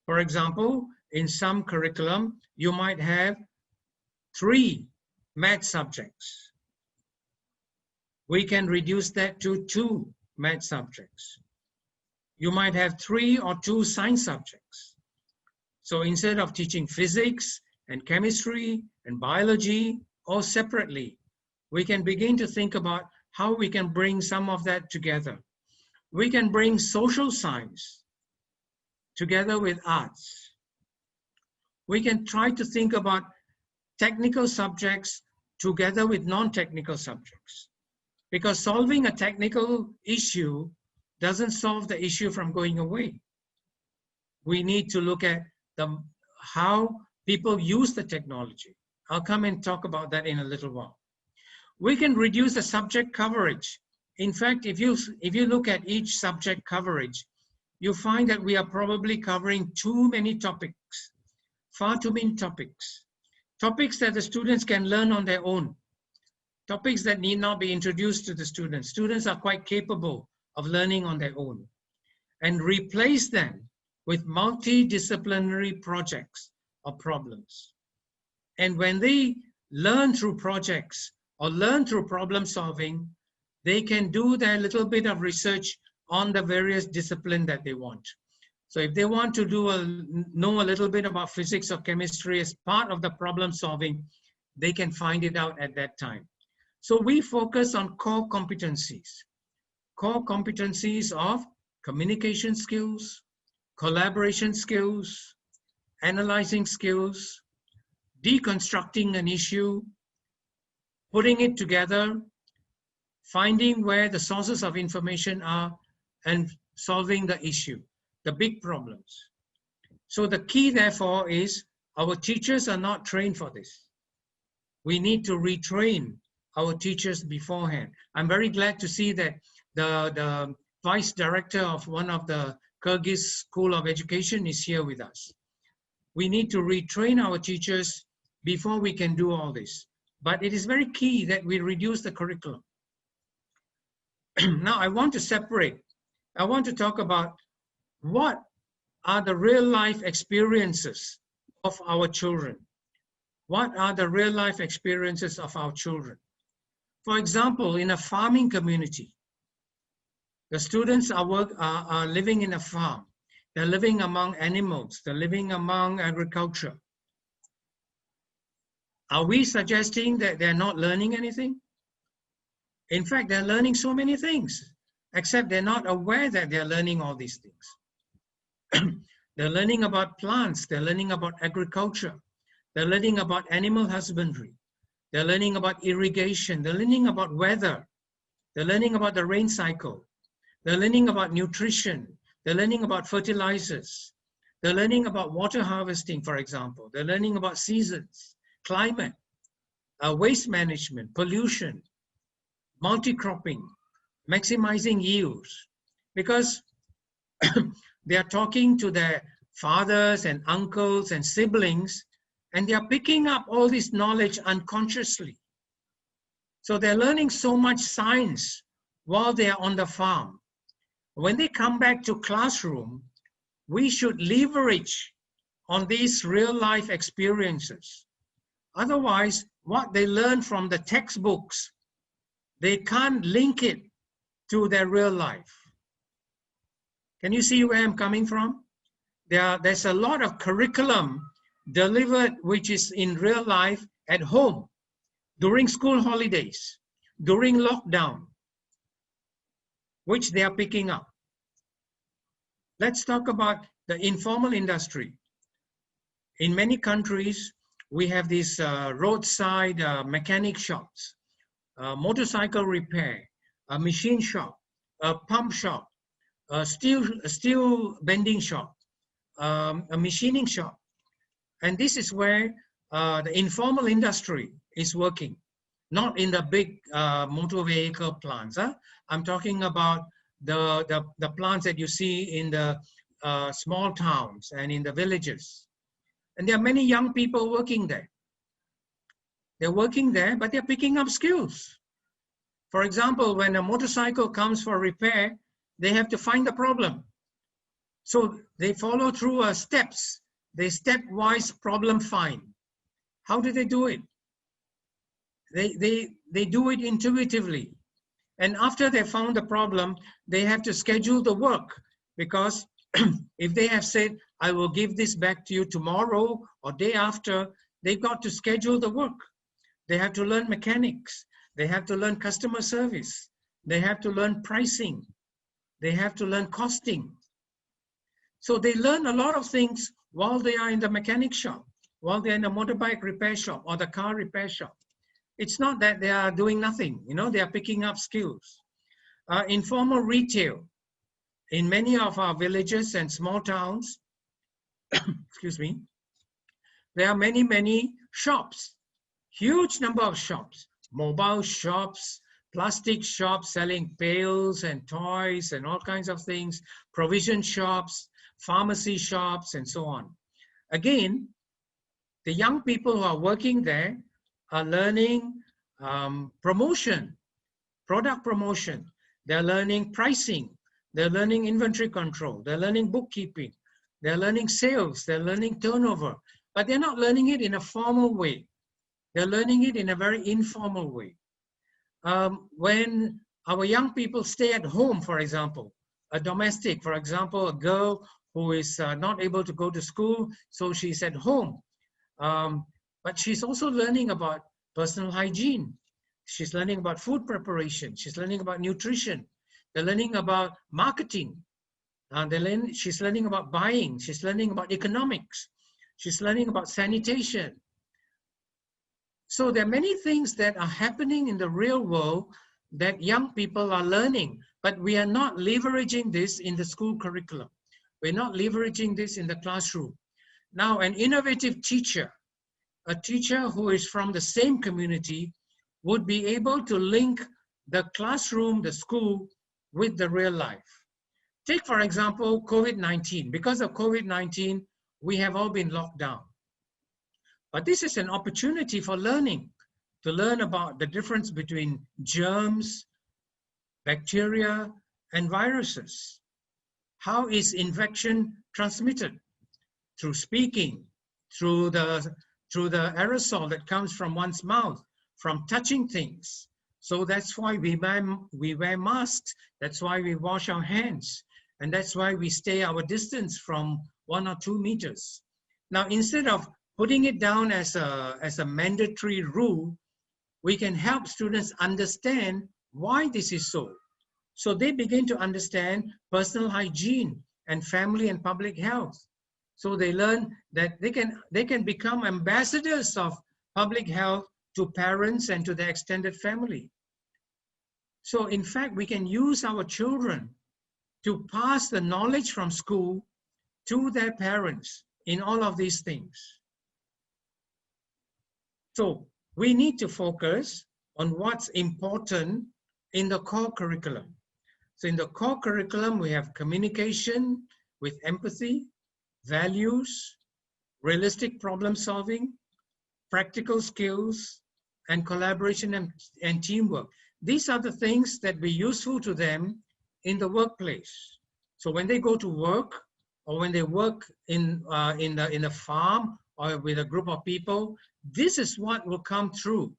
For example, in some curriculum, you might have 3 math subjects. We can reduce that to 2 math subjects. You might have 3 or 2 science subjects. So instead of teaching physics and chemistry and biology all separately, we can begin to think about how we can bring some of that together. We can bring social science together with arts. We can try to think about technical subjects together with non-technical subjects. Because solving a technical issue doesn't solve the issue from going away. We need to look at how people use the technology. I'll come and talk about that in a little while. We can reduce the subject coverage. In fact, if you look at each subject coverage, you find that we are probably covering too many topics, far too many topics. Topics that the students can learn on their own. Topics that need not be introduced to the students. Students are quite capable of learning on their own. And replace them with multidisciplinary projects or problems. And when they learn through projects or learn through problem solving, they can do their little bit of research on the various disciplines that they want. So if they want to know a little bit about physics or chemistry as part of the problem solving, they can find it out at that time. So we focus on core competencies of communication skills, collaboration skills, analyzing skills, deconstructing an issue, putting it together, finding where the sources of information are, and solving the issue, the big problems. So the key, therefore, is our teachers are not trained for this. We need to retrain our teachers beforehand. I'm very glad to see that the vice director of one of the Kyrgyz School of Education is here with us. We need to retrain our teachers before we can do all this. But it is very key that we reduce the curriculum. Now I want to talk about what are the real life experiences of our children. What are the real life experiences of our children? For example, in a farming community, the students are living in a farm. They're living among animals. They're living among agriculture. Are we suggesting that they're not learning anything? In fact, they're learning so many things, except they're not aware that they're learning all these things. They're learning about plants. They're learning about agriculture. They're learning about animal husbandry. They're learning about irrigation. They're learning about weather. They're learning about the rain cycle. They're learning about nutrition. They're learning about fertilizers. They're learning about water harvesting, for example. They're learning about seasons, climate, waste management, pollution, multi-cropping, maximizing yields. Because they are talking to their fathers and uncles and siblings, and they are picking up all this knowledge unconsciously. So they're learning so much science while they are on the farm. When they come back to classroom, we should leverage on these real life experiences. Otherwise, what they learn from the textbooks, they can't link it to their real life. Can you see where I'm coming from? There's a lot of curriculum delivered which is in real life at home, during school holidays, during lockdown, which they are picking up. Let's talk about the informal industry. In many countries, we have these roadside mechanic shops, motorcycle repair, a machine shop, a pump shop, a steel bending shop, a machining shop. And this is where the informal industry is working, not in the big motor vehicle plants. I'm talking about the plants that you see in the small towns and in the villages. And there are many young people working there. They're working there, but they're picking up skills. For example, when a motorcycle comes for repair, they have to find the problem. So they follow through steps. They stepwise problem find. How do they do it? They do it intuitively. And after they found the problem, they have to schedule the work, because if they have said, I will give this back to you tomorrow or day after, they've got to schedule the work. They have to learn mechanics. They have to learn customer service. They have to learn pricing. They have to learn costing. So they learn a lot of things while they are in the mechanic shop, while they're in the motorbike repair shop or the car repair shop. It's not that they are doing nothing, you know, they are picking up skills. Informal retail. In many of our villages and small towns, excuse me, there are many, many shops, huge number of shops, mobile shops, plastic shops selling pails and toys and all kinds of things, provision shops, pharmacy shops, and so on. Again, the young people who are working there are learning promotion, product promotion. They're learning pricing. They're learning inventory control. They're learning bookkeeping. They're learning sales. They're learning turnover. But they're not learning it in a formal way. They're learning it in a very informal way. When our young people stay at home, for example, a domestic, for example, a girl who is not able to go to school, so she's at home. But she's also learning about personal hygiene. She's learning about food preparation. She's learning about nutrition. They're learning about marketing. She's learning about buying. She's learning about economics. She's learning about sanitation. So there are many things that are happening in the real world that young people are learning, but we are not leveraging this in the school curriculum. We're not leveraging this in the classroom. Now, an innovative teacher, a teacher who is from the same community, would be able to link the classroom, the school, with the real life. Take, for example, COVID-19. Because of COVID-19, we have all been locked down. But this is an opportunity for learning, to learn about the difference between germs, bacteria, and viruses. How is infection transmitted? Through speaking, through the aerosol that comes from one's mouth, from touching things. So that's why we wear masks. That's why we wash our hands. And that's why we stay our distance from 1 or 2 meters. Now, instead of putting it down as a mandatory rule, we can help students understand why this is so. So they begin to understand personal hygiene and family and public health. So they learn that they can become ambassadors of public health to parents and to their extended family. So in fact, we can use our children to pass the knowledge from school to their parents in all of these things. So we need to focus on what's important in the core curriculum. So in the core curriculum, we have communication with empathy, values, realistic problem solving, practical skills, and collaboration and teamwork. These are the things that be useful to them in the workplace. So when they go to work, or when they work in a farm or with a group of people, this is what will come through.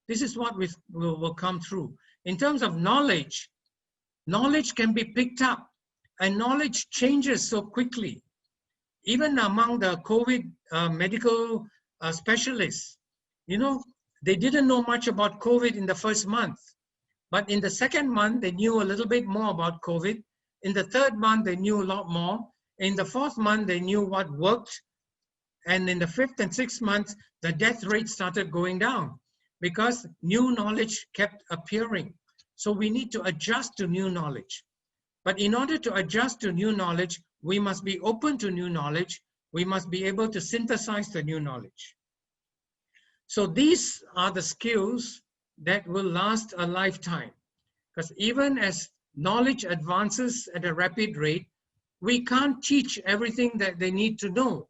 This is what will come through. In terms of knowledge, knowledge can be picked up, and knowledge changes so quickly. Even among the COVID medical specialists, you know, they didn't know much about COVID in the first month. But in the second month, they knew a little bit more about COVID. In the third month, they knew a lot more. In the fourth month, they knew what worked. And in the fifth and sixth month, the death rate started going down because new knowledge kept appearing. So we need to adjust to new knowledge. But in order to adjust to new knowledge, we must be open to new knowledge. We must be able to synthesize the new knowledge. So these are the skills that will last a lifetime. Because even as knowledge advances at a rapid rate, we can't teach everything that they need to know.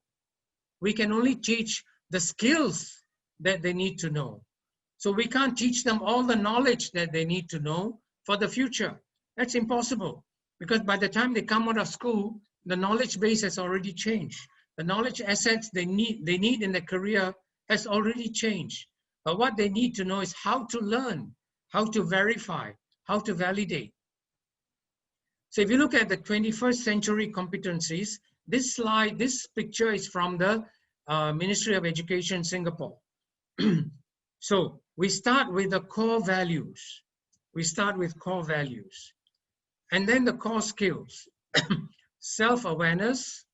We can only teach the skills that they need to know. So we can't teach them all the knowledge that they need to know for the future. That's impossible, because by the time they come out of school, the knowledge base has already changed. The knowledge assets they need in their career has already changed. But what they need to know is how to learn, how to verify, how to validate. So if you look at the 21st century competencies, this slide, this picture is from the Ministry of Education, Singapore. So we start with the core values. We start with core values. And then the core skills, self-awareness,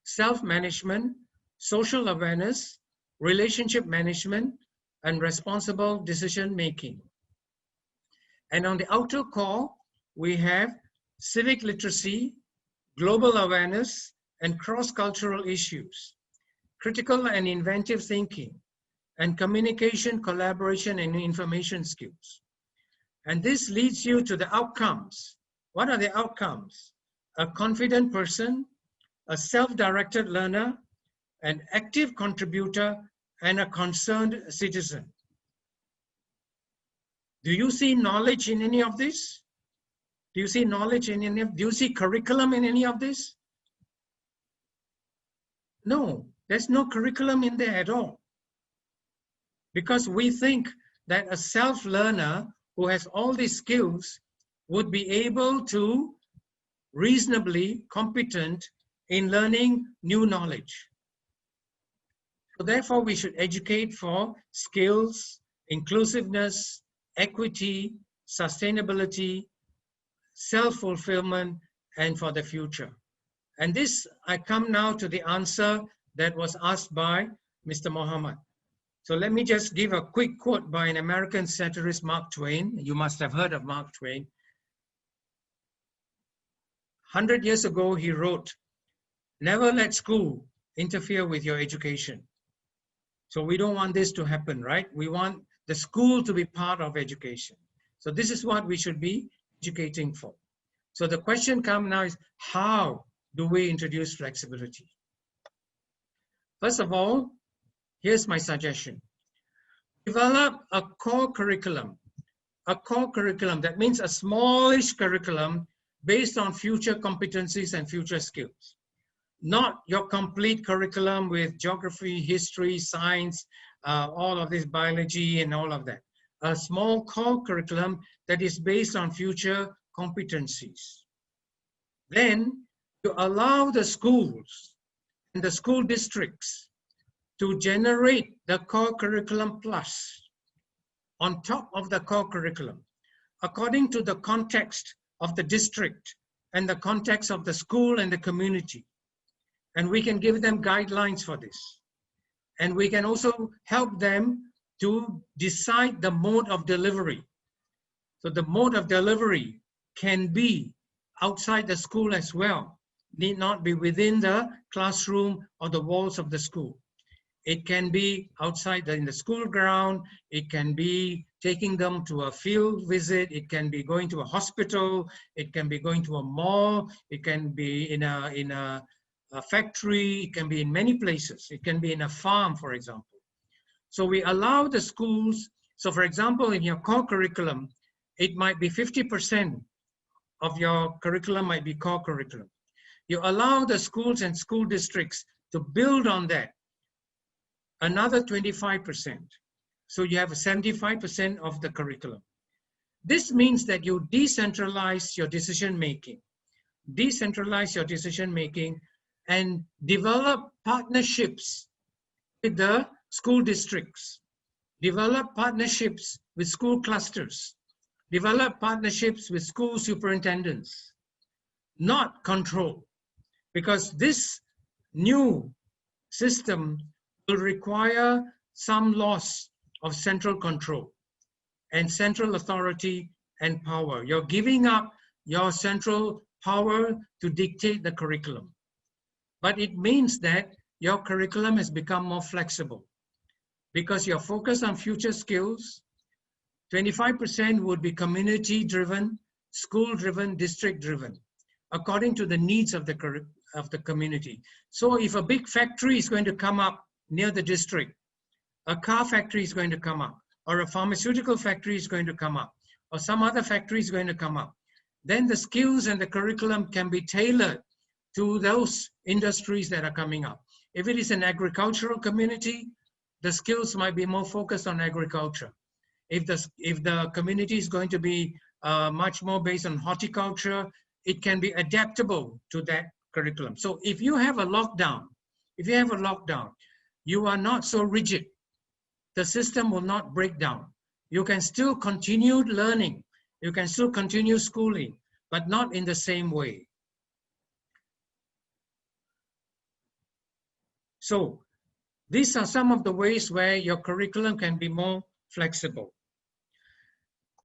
self-management, social awareness, relationship management, and responsible decision-making. And on the outer core, we have civic literacy, global awareness, and cross-cultural issues, critical and inventive thinking, and communication, collaboration, and information skills. And this leads you to the outcomes. What are the outcomes? A confident person, a self-directed learner, an active contributor, and a concerned citizen. Do you see knowledge in any of this? Do you see knowledge in any of, do you see curriculum in any of this? No, there's no curriculum in there at all. Because we think that a self-learner who has all these skills would be able to reasonably competent in learning new knowledge. So therefore, we should educate for skills, inclusiveness, equity, sustainability, self-fulfillment, and for the future. And this, I come now to the answer that was asked by Mr. Mohammed. So let me just give a quick quote by an American satirist, Mark Twain. You must have heard of Mark Twain. 100 years ago, he wrote, "Never let school interfere with your education." So we don't want this to happen, right? We want the school to be part of education. So this is what we should be educating for. So the question comes now is, how do we introduce flexibility? First of all, here's my suggestion. Develop a core curriculum. A core curriculum, that means a smallish curriculum based on future competencies and future skills. Not your complete curriculum with geography, history, science, all of this biology and all of that. A small core curriculum that is based on future competencies. Then you allow the schools and the school districts to generate the core curriculum plus on top of the core curriculum, according to the context of the district and the context of the school and the community. And we can give them guidelines for this. And we can also help them to decide the mode of delivery. So the mode of delivery can be outside the school as well, need not be within the classroom or the walls of the school. It can be outside in the school ground. It can be taking them to a field visit. It can be going to a hospital. It can be going to a mall. It can be in a factory. It can be in many places. It can be in a farm, for example. So we allow the schools. So for example, in your core curriculum, it might be 50% of your curriculum might be core curriculum. You allow the schools and school districts to build on that. Another 25%. So you have 75% of the curriculum. This means that you decentralize your decision-making. Decentralize your decision-making and develop partnerships with the school districts. Develop partnerships with school clusters. Develop partnerships with school superintendents. Not control. Because this new system will require some loss of central control and central authority and power. You're giving up your central power to dictate the curriculum. But it means that your curriculum has become more flexible because you're focused on future skills. 25% would be community-driven, school-driven, district-driven, according to the needs of the community. So if a big factory is going to come up near the district, a car factory is going to come up, or a pharmaceutical factory is going to come up, or some other factory is going to come up, then the skills and the curriculum can be tailored to those industries that are coming up. If it is an agricultural community, the skills might be more focused on agriculture. If the community is going to be much more based on horticulture, it can be adaptable to that curriculum. So if you have a lockdown, you are not so rigid. The system will not break down. You can still continue learning. You can still continue schooling, but not in the same way. So these are some of the ways where your curriculum can be more flexible.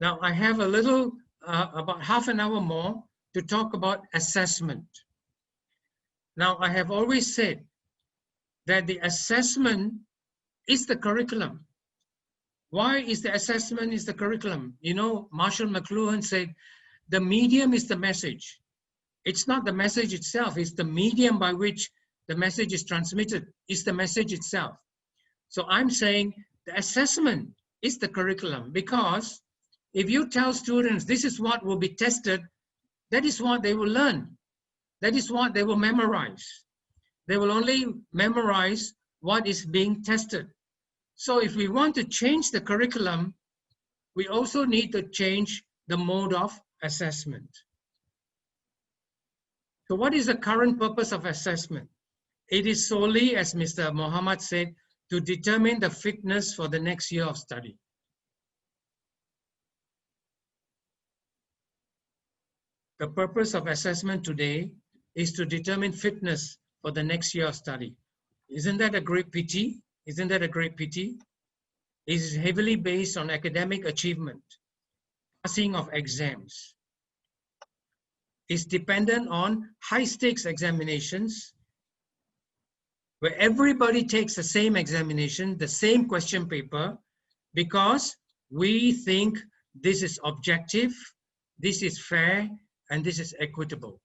Now I have a little, about half an hour more to talk about assessment. Now I have always said that the assessment is the curriculum. Why is the assessment is the curriculum? You know, Marshall McLuhan said, the medium is the message. It's not the message itself, it's the medium by which the message is transmitted, is the message itself. So I'm saying the assessment is the curriculum, because if you tell students this is what will be tested, that is what they will learn. That is what they will memorize. They will only memorize what is being tested. So if we want to change the curriculum, we also need to change the mode of assessment. So what is the current purpose of assessment? It is solely, as Mr. Mohammed said, to determine the fitness for the next year of study. The purpose of assessment today is to determine fitness for the next year of study. Isn't that a great pity? Isn't that a great pity? It is heavily based on academic achievement, passing of exams. It's dependent on high-stakes examinations, where everybody takes the same examination, the same question paper, because we think this is objective, this is fair, and this is equitable.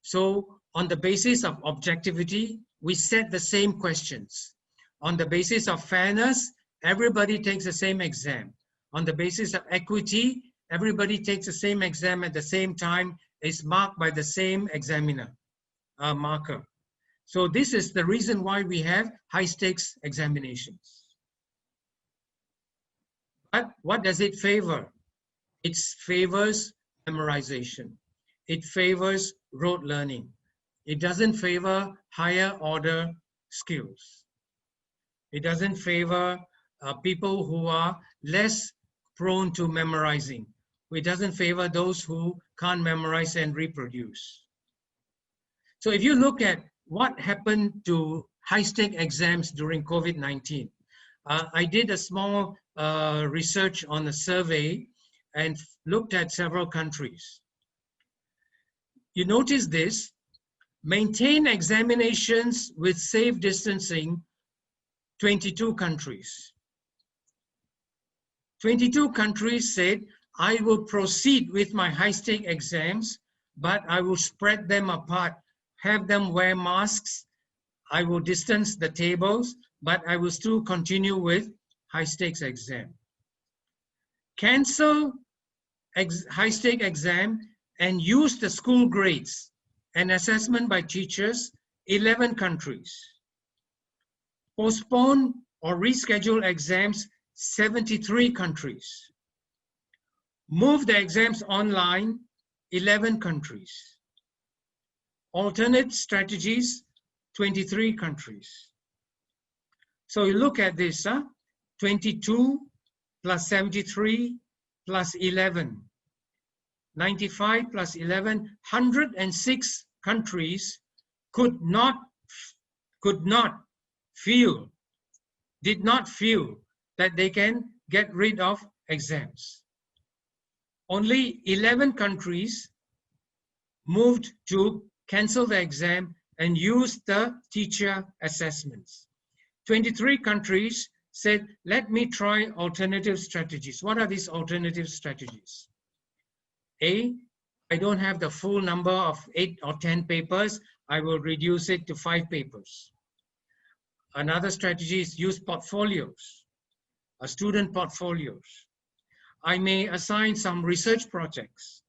So on the basis of objectivity, we set the same questions. On the basis of fairness, everybody takes the same exam. On the basis of equity, everybody takes the same exam at the same time, is marked by the same examiner marker. So this is the reason why we have high stakes examinations. But what does it favor? It favors memorization. It favors rote learning. It doesn't favor higher order skills. It doesn't favor people who are less prone to memorizing. It doesn't favor those who can't memorize and reproduce. So if you look at what happened to high-stake exams during COVID-19, I did a small research on a survey and looked at several countries. You notice this: maintain examinations with safe distancing, 22 countries. 22 countries said, I will proceed with my high-stake exams, but I will spread them apart, have them wear masks, I will distance the tables, but I will still continue with high-stakes exam. Cancel high-stake exam and use the school grades and assessment by teachers, 11 countries. Postpone or reschedule exams, 73 countries. Move the exams online, 11 countries. Alternate strategies, 23 countries. So you look at this, 22 plus 73 plus 11. 95 plus 11, 106 countries did not feel that they can get rid of exams. Only 11 countries moved to cancel the exam and use the teacher assessments. 23 countries said, let me try alternative strategies. What are these alternative strategies? A, I don't have the full number of 8 or 10 papers, I will reduce it to 5 papers. Another strategy is use portfolios, student portfolios. I may assign some research projects.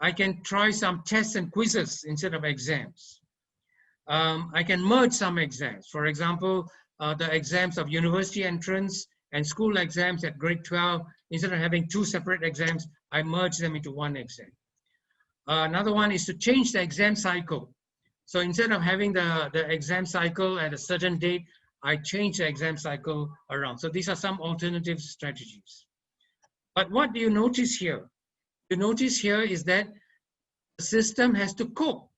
I can try some tests and quizzes instead of exams. I can merge some exams. For example, the exams of university entrance and school exams at grade 12, instead of having 2 separate exams, I merge them into 1 exam. Another one is to change the exam cycle. So instead of having the exam cycle at a certain date, I change the exam cycle around. So these are some alternative strategies. But what do you notice here? You notice here is that the system has to cope.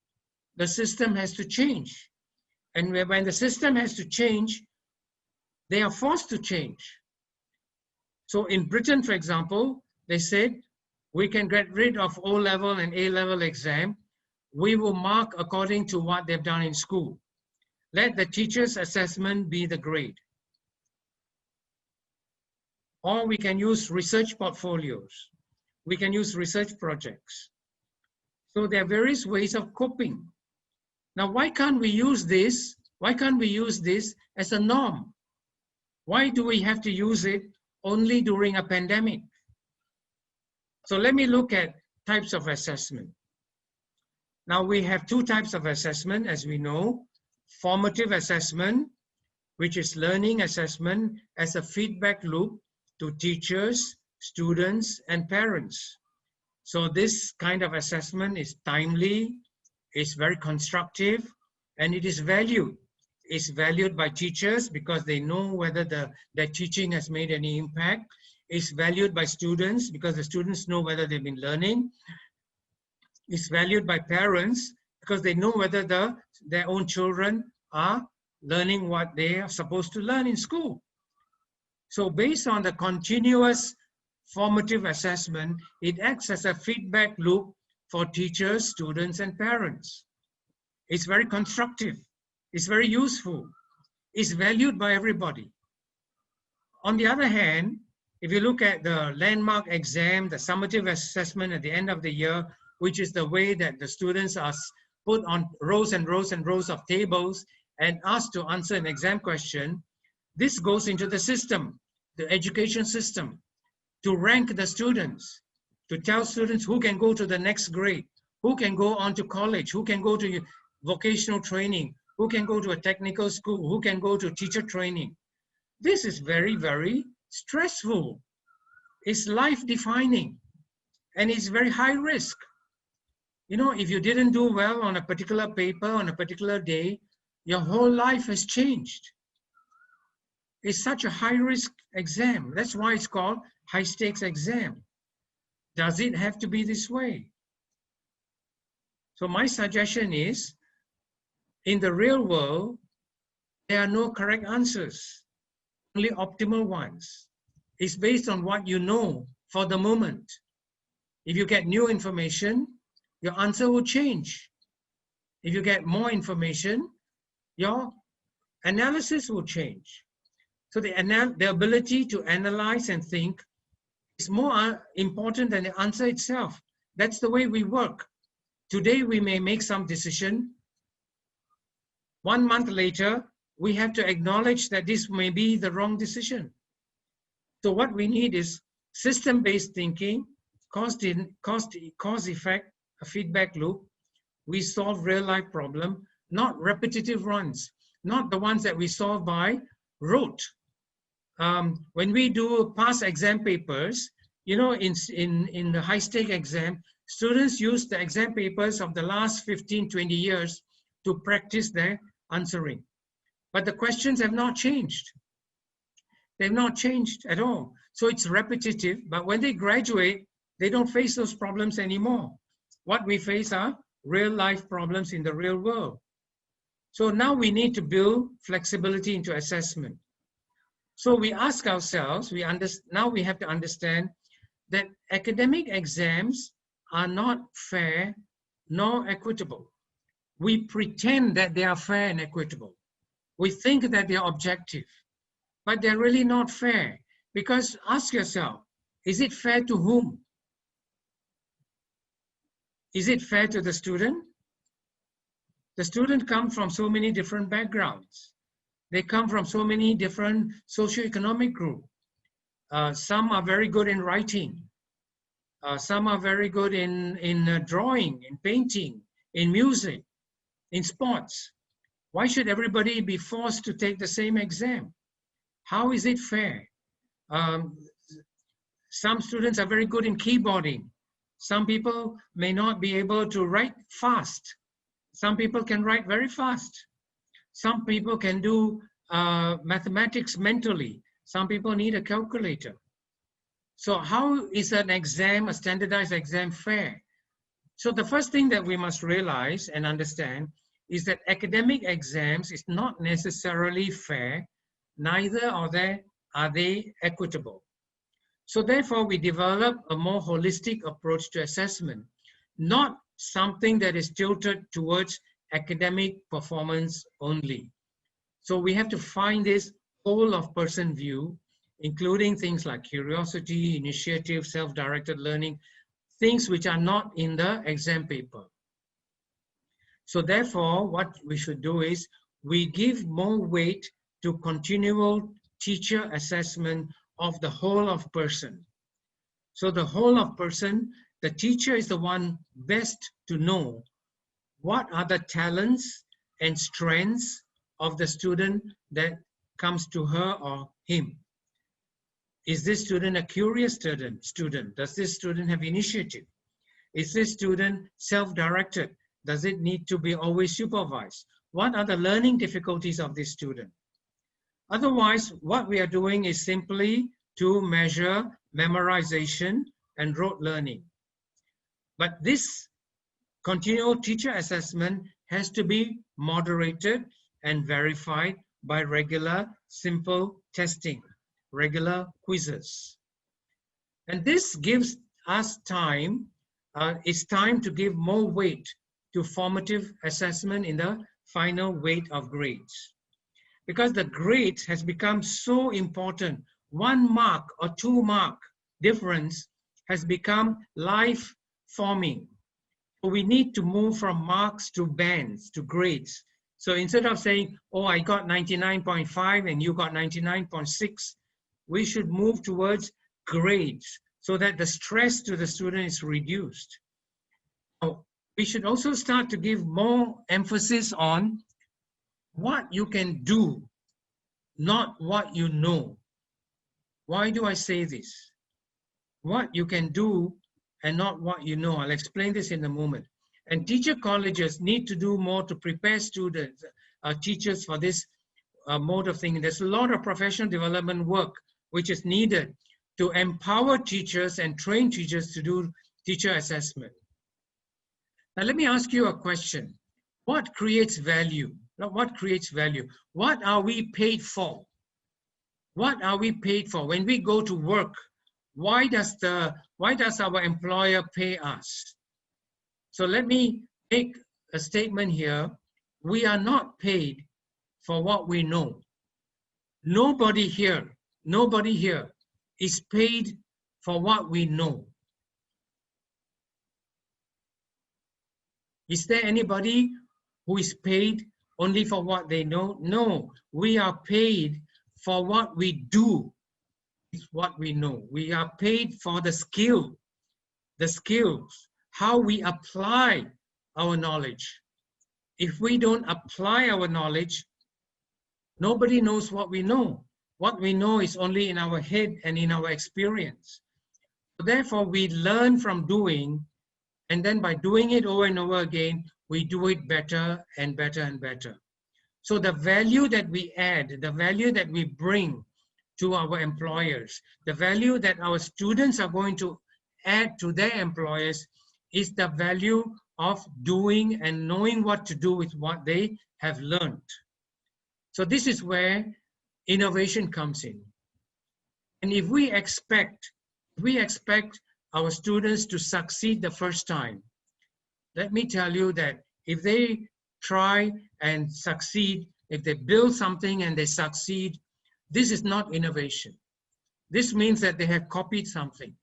The system has to change. And when the system has to change, they are forced to change. So in Britain, for example, they said, we can get rid of O-level and A-level exam. We will mark according to what they've done in school. Let the teacher's assessment be the grade. Or we can use research portfolios. We can use research projects. So there are various ways of coping. Now, why can't we use this? Why can't we use this as a norm? Why do we have to use it only during a pandemic? So let me look at types of assessment. Now we have 2 types of assessment, as we know. Formative assessment, which is learning assessment as a feedback loop to teachers, students, and parents. So this kind of assessment is timely, it's very constructive, and it is valued. It's valued by teachers because they know whether their teaching has made any impact. It's valued by students because the students know whether they've been learning. It's valued by parents because they know whether their own children are learning what they are supposed to learn in school. So based on the continuous formative assessment, it acts as a feedback loop for teachers, students, and parents. It's very constructive. It's very useful. It's valued by everybody. On the other hand, if you look at the landmark exam, the summative assessment at the end of the year, which is the way that the students are put on rows and rows and rows of tables and asked to answer an exam question, this goes into the system, the education system, to rank the students, to tell students who can go to the next grade, who can go on to college, who can go to vocational training, who can go to a technical school, who can go to teacher training. This is very, very stressful. It's life-defining, and it's very high risk. You know, if you didn't do well on a particular paper on a particular day, your whole life has changed. It's such a high-risk exam. That's why it's called high-stakes exam. Does it have to be this way? So my suggestion is, in the real world, there are no correct answers, only optimal ones. It's based on what you know for the moment. If you get new information, your answer will change. If you get more information, your analysis will change. So the ability to analyze and think is more important than the answer itself. That's the way we work. Today we may make some decision. 1 month later, we have to acknowledge that this may be the wrong decision. So what we need is system-based thinking, cause-effect, a feedback loop. We solve real-life problem, not repetitive ones, not the ones that we solve by rote. When we do past exam papers, you know, in the high-stake exam, students use the exam papers of the last 15, 20 years to practice their answering. But the questions have not changed. They've not changed at all. So it's repetitive, but when they graduate, they don't face those problems anymore. What we face are real-life problems in the real world. So now we need to build flexibility into assessment. So we ask ourselves, now we have to understand that academic exams are not fair nor equitable. We pretend that they are fair and equitable. We think that they are objective, but they're really not fair. Because ask yourself, is it fair to whom? Is it fair to the student? The student comes from so many different backgrounds. They come from so many different socioeconomic groups. Some are very good in writing. Some are very good in drawing, in painting, in music, in sports. Why should everybody be forced to take the same exam? How is it fair? Some students are very good in keyboarding. Some people may not be able to write fast. Some people can write very fast. Some people can do mathematics mentally. Some people need a calculator. So how is an exam, a standardized exam, fair? So the first thing that we must realize and understand is that academic exams is not necessarily fair, neither are they equitable. So therefore, we develop a more holistic approach to assessment, not something that is tilted towards academic performance only. So we have to find this whole of person view, including things like curiosity, initiative, self-directed learning, things which are not in the exam paper. So therefore, what we should do is we give more weight to continual teacher assessment of the whole of person. So the whole of person, the teacher is the one best to know what are the talents and strengths of the student that comes to her or him. Is this student a curious student? Does this student have initiative? Is this student self-directed? Does it need to be always supervised? What are the learning difficulties of this student? Otherwise, what we are doing is simply to measure memorization and rote learning. But this continual teacher assessment has to be moderated and verified by regular simple testing, regular quizzes. And this gives us time, it's time to give more weight to formative assessment in the final weight of grades. Because the grades has become so important, 1 mark or 2 mark difference has become life forming. So we need to move from marks to bands, to grades. So instead of saying, oh, I got 99.5 and you got 99.6, we should move towards grades so that the stress to the student is reduced. Now, we should also start to give more emphasis on what you can do, not what you know. Why do I say this? What you can do and not what you know. I'll explain this in a moment. And teacher colleges need to do more to prepare students, teachers for this mode of thinking. There's a lot of professional development work which is needed to empower teachers and train teachers to do teacher assessment. Now let me ask you a question. What creates value? What creates value? What are we paid for? What are we paid for? When we go to work, why does our employer pay us? So let me make a statement here. We are not paid for what we know. Nobody here is paid for what we know. Is there anybody who is paid only for what they know? No, we are paid for what we do. It's what we know. We are paid for the skills, how we apply our knowledge. If we don't apply our knowledge, nobody knows what we know. What we know is only in our head and in our experience. Therefore, we learn from doing, and then by doing it over and over again, we do it better and better and better. So the value that we add, the value that we bring to our employers, the value that our students are going to add to their employers is the value of doing and knowing what to do with what they have learned. So this is where innovation comes in. And if we expect our students to succeed the first time, let me tell you that if they try and succeed, if they build something and they succeed, this is not innovation. This means that they have copied something.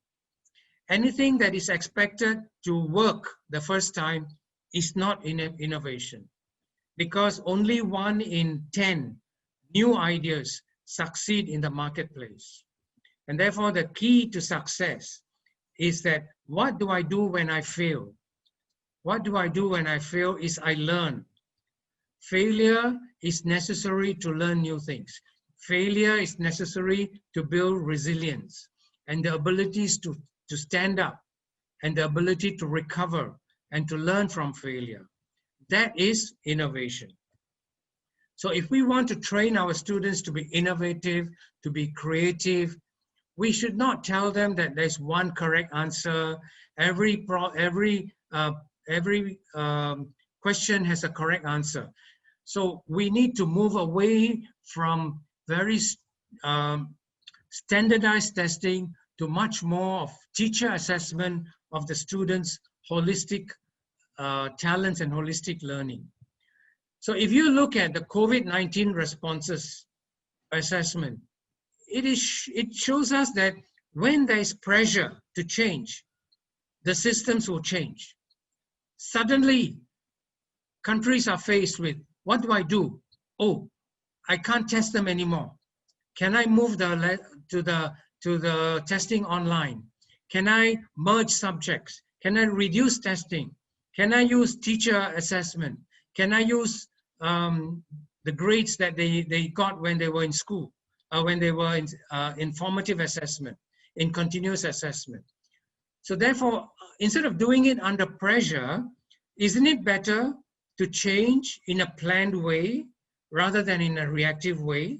Anything that is expected to work the first time is not innovation, because only 1 in 10 new ideas succeed in the marketplace. And therefore, the key to success is that what do I do when I fail? What do I do when I fail is I learn. Failure is necessary to learn new things. failure is necessary to build resilience and the abilities to stand up and the ability to recover and to learn from failure. That is innovation. So if we want to train our students to be innovative, to be creative, we should not tell them that there's one correct answer. Every question has a correct answer. So we need to move away from very standardized testing to much more of teacher assessment of the students' holistic talents and holistic learning. So if you look at the COVID-19 responses assessment, it shows us that when there is pressure to change, the systems will change. Suddenly, countries are faced with, what do I do? Oh, I can't test them anymore. Can I move to the testing online? Can I merge subjects? Can I reduce testing? Can I use teacher assessment? Can I use the grades that they got when they were in school, when they were in formative assessment, in continuous assessment? So therefore, instead of doing it under pressure, isn't it better to change in a planned way rather than in a reactive way?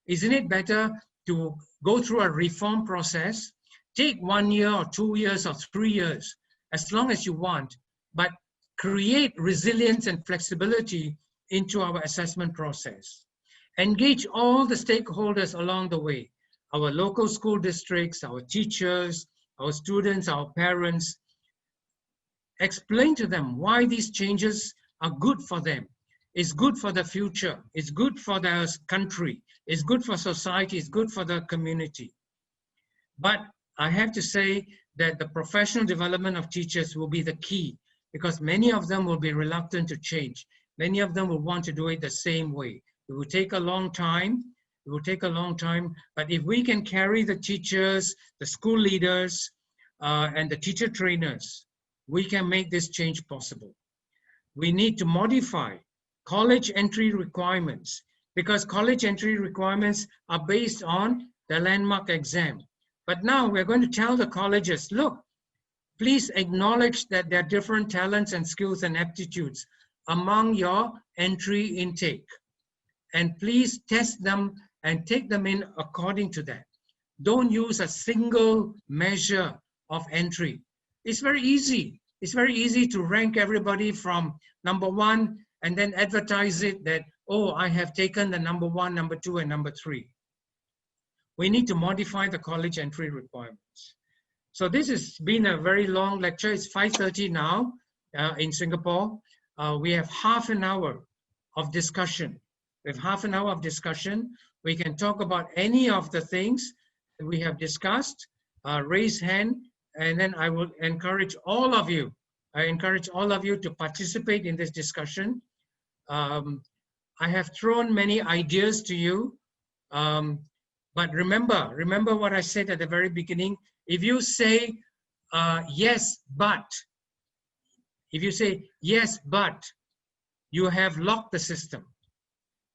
Isn't it better to go through a reform process, take 1 year or 2 years or 3 years, as long as you want, but create resilience and flexibility into our assessment process. Engage all the stakeholders along the way, our local school districts, our teachers, our students, our parents. Explain to them why these changes are good for them. It's good for the future. It's good for their country. It's good for society. It's good for the community. But I have to say that the professional development of teachers will be the key, because many of them will be reluctant to change. Many of them will want to do it the same way. It will take a long time. It will take a long time. But if we can carry the teachers, the school leaders, and the teacher trainers, we can make this change possible. We need to modify college entry requirements, because college entry requirements are based on the landmark exam. But now we're going to tell the colleges, look, please acknowledge that there are different talents and skills and aptitudes among your entry intake. And please test them and take them in according to that. Don't use a single measure of entry. It's very easy. It's very easy to rank everybody from number 1 and then advertise it that, oh, I have taken the number 1, number 2, and number 3. We need to modify the college entry requirements. So this has been a very long lecture. It's 5:30 now in Singapore. We have half an hour of discussion. We have half an hour of discussion. We can talk about any of the things that we have discussed. Raise hand, and then I will encourage all of you. I encourage all of you to participate in this discussion. I have thrown many ideas to you, but remember what I said at the very beginning. If you say yes, but, if you say yes, but, you have locked the system.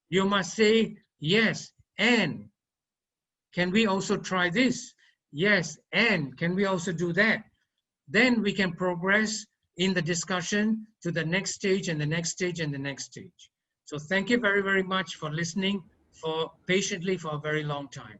You must say yes, and can we also try this? Yes, and can we also do that? Then we can progress in the discussion to the next stage and the next stage and the next stage. So thank you very, very much for listening patiently for a very long time.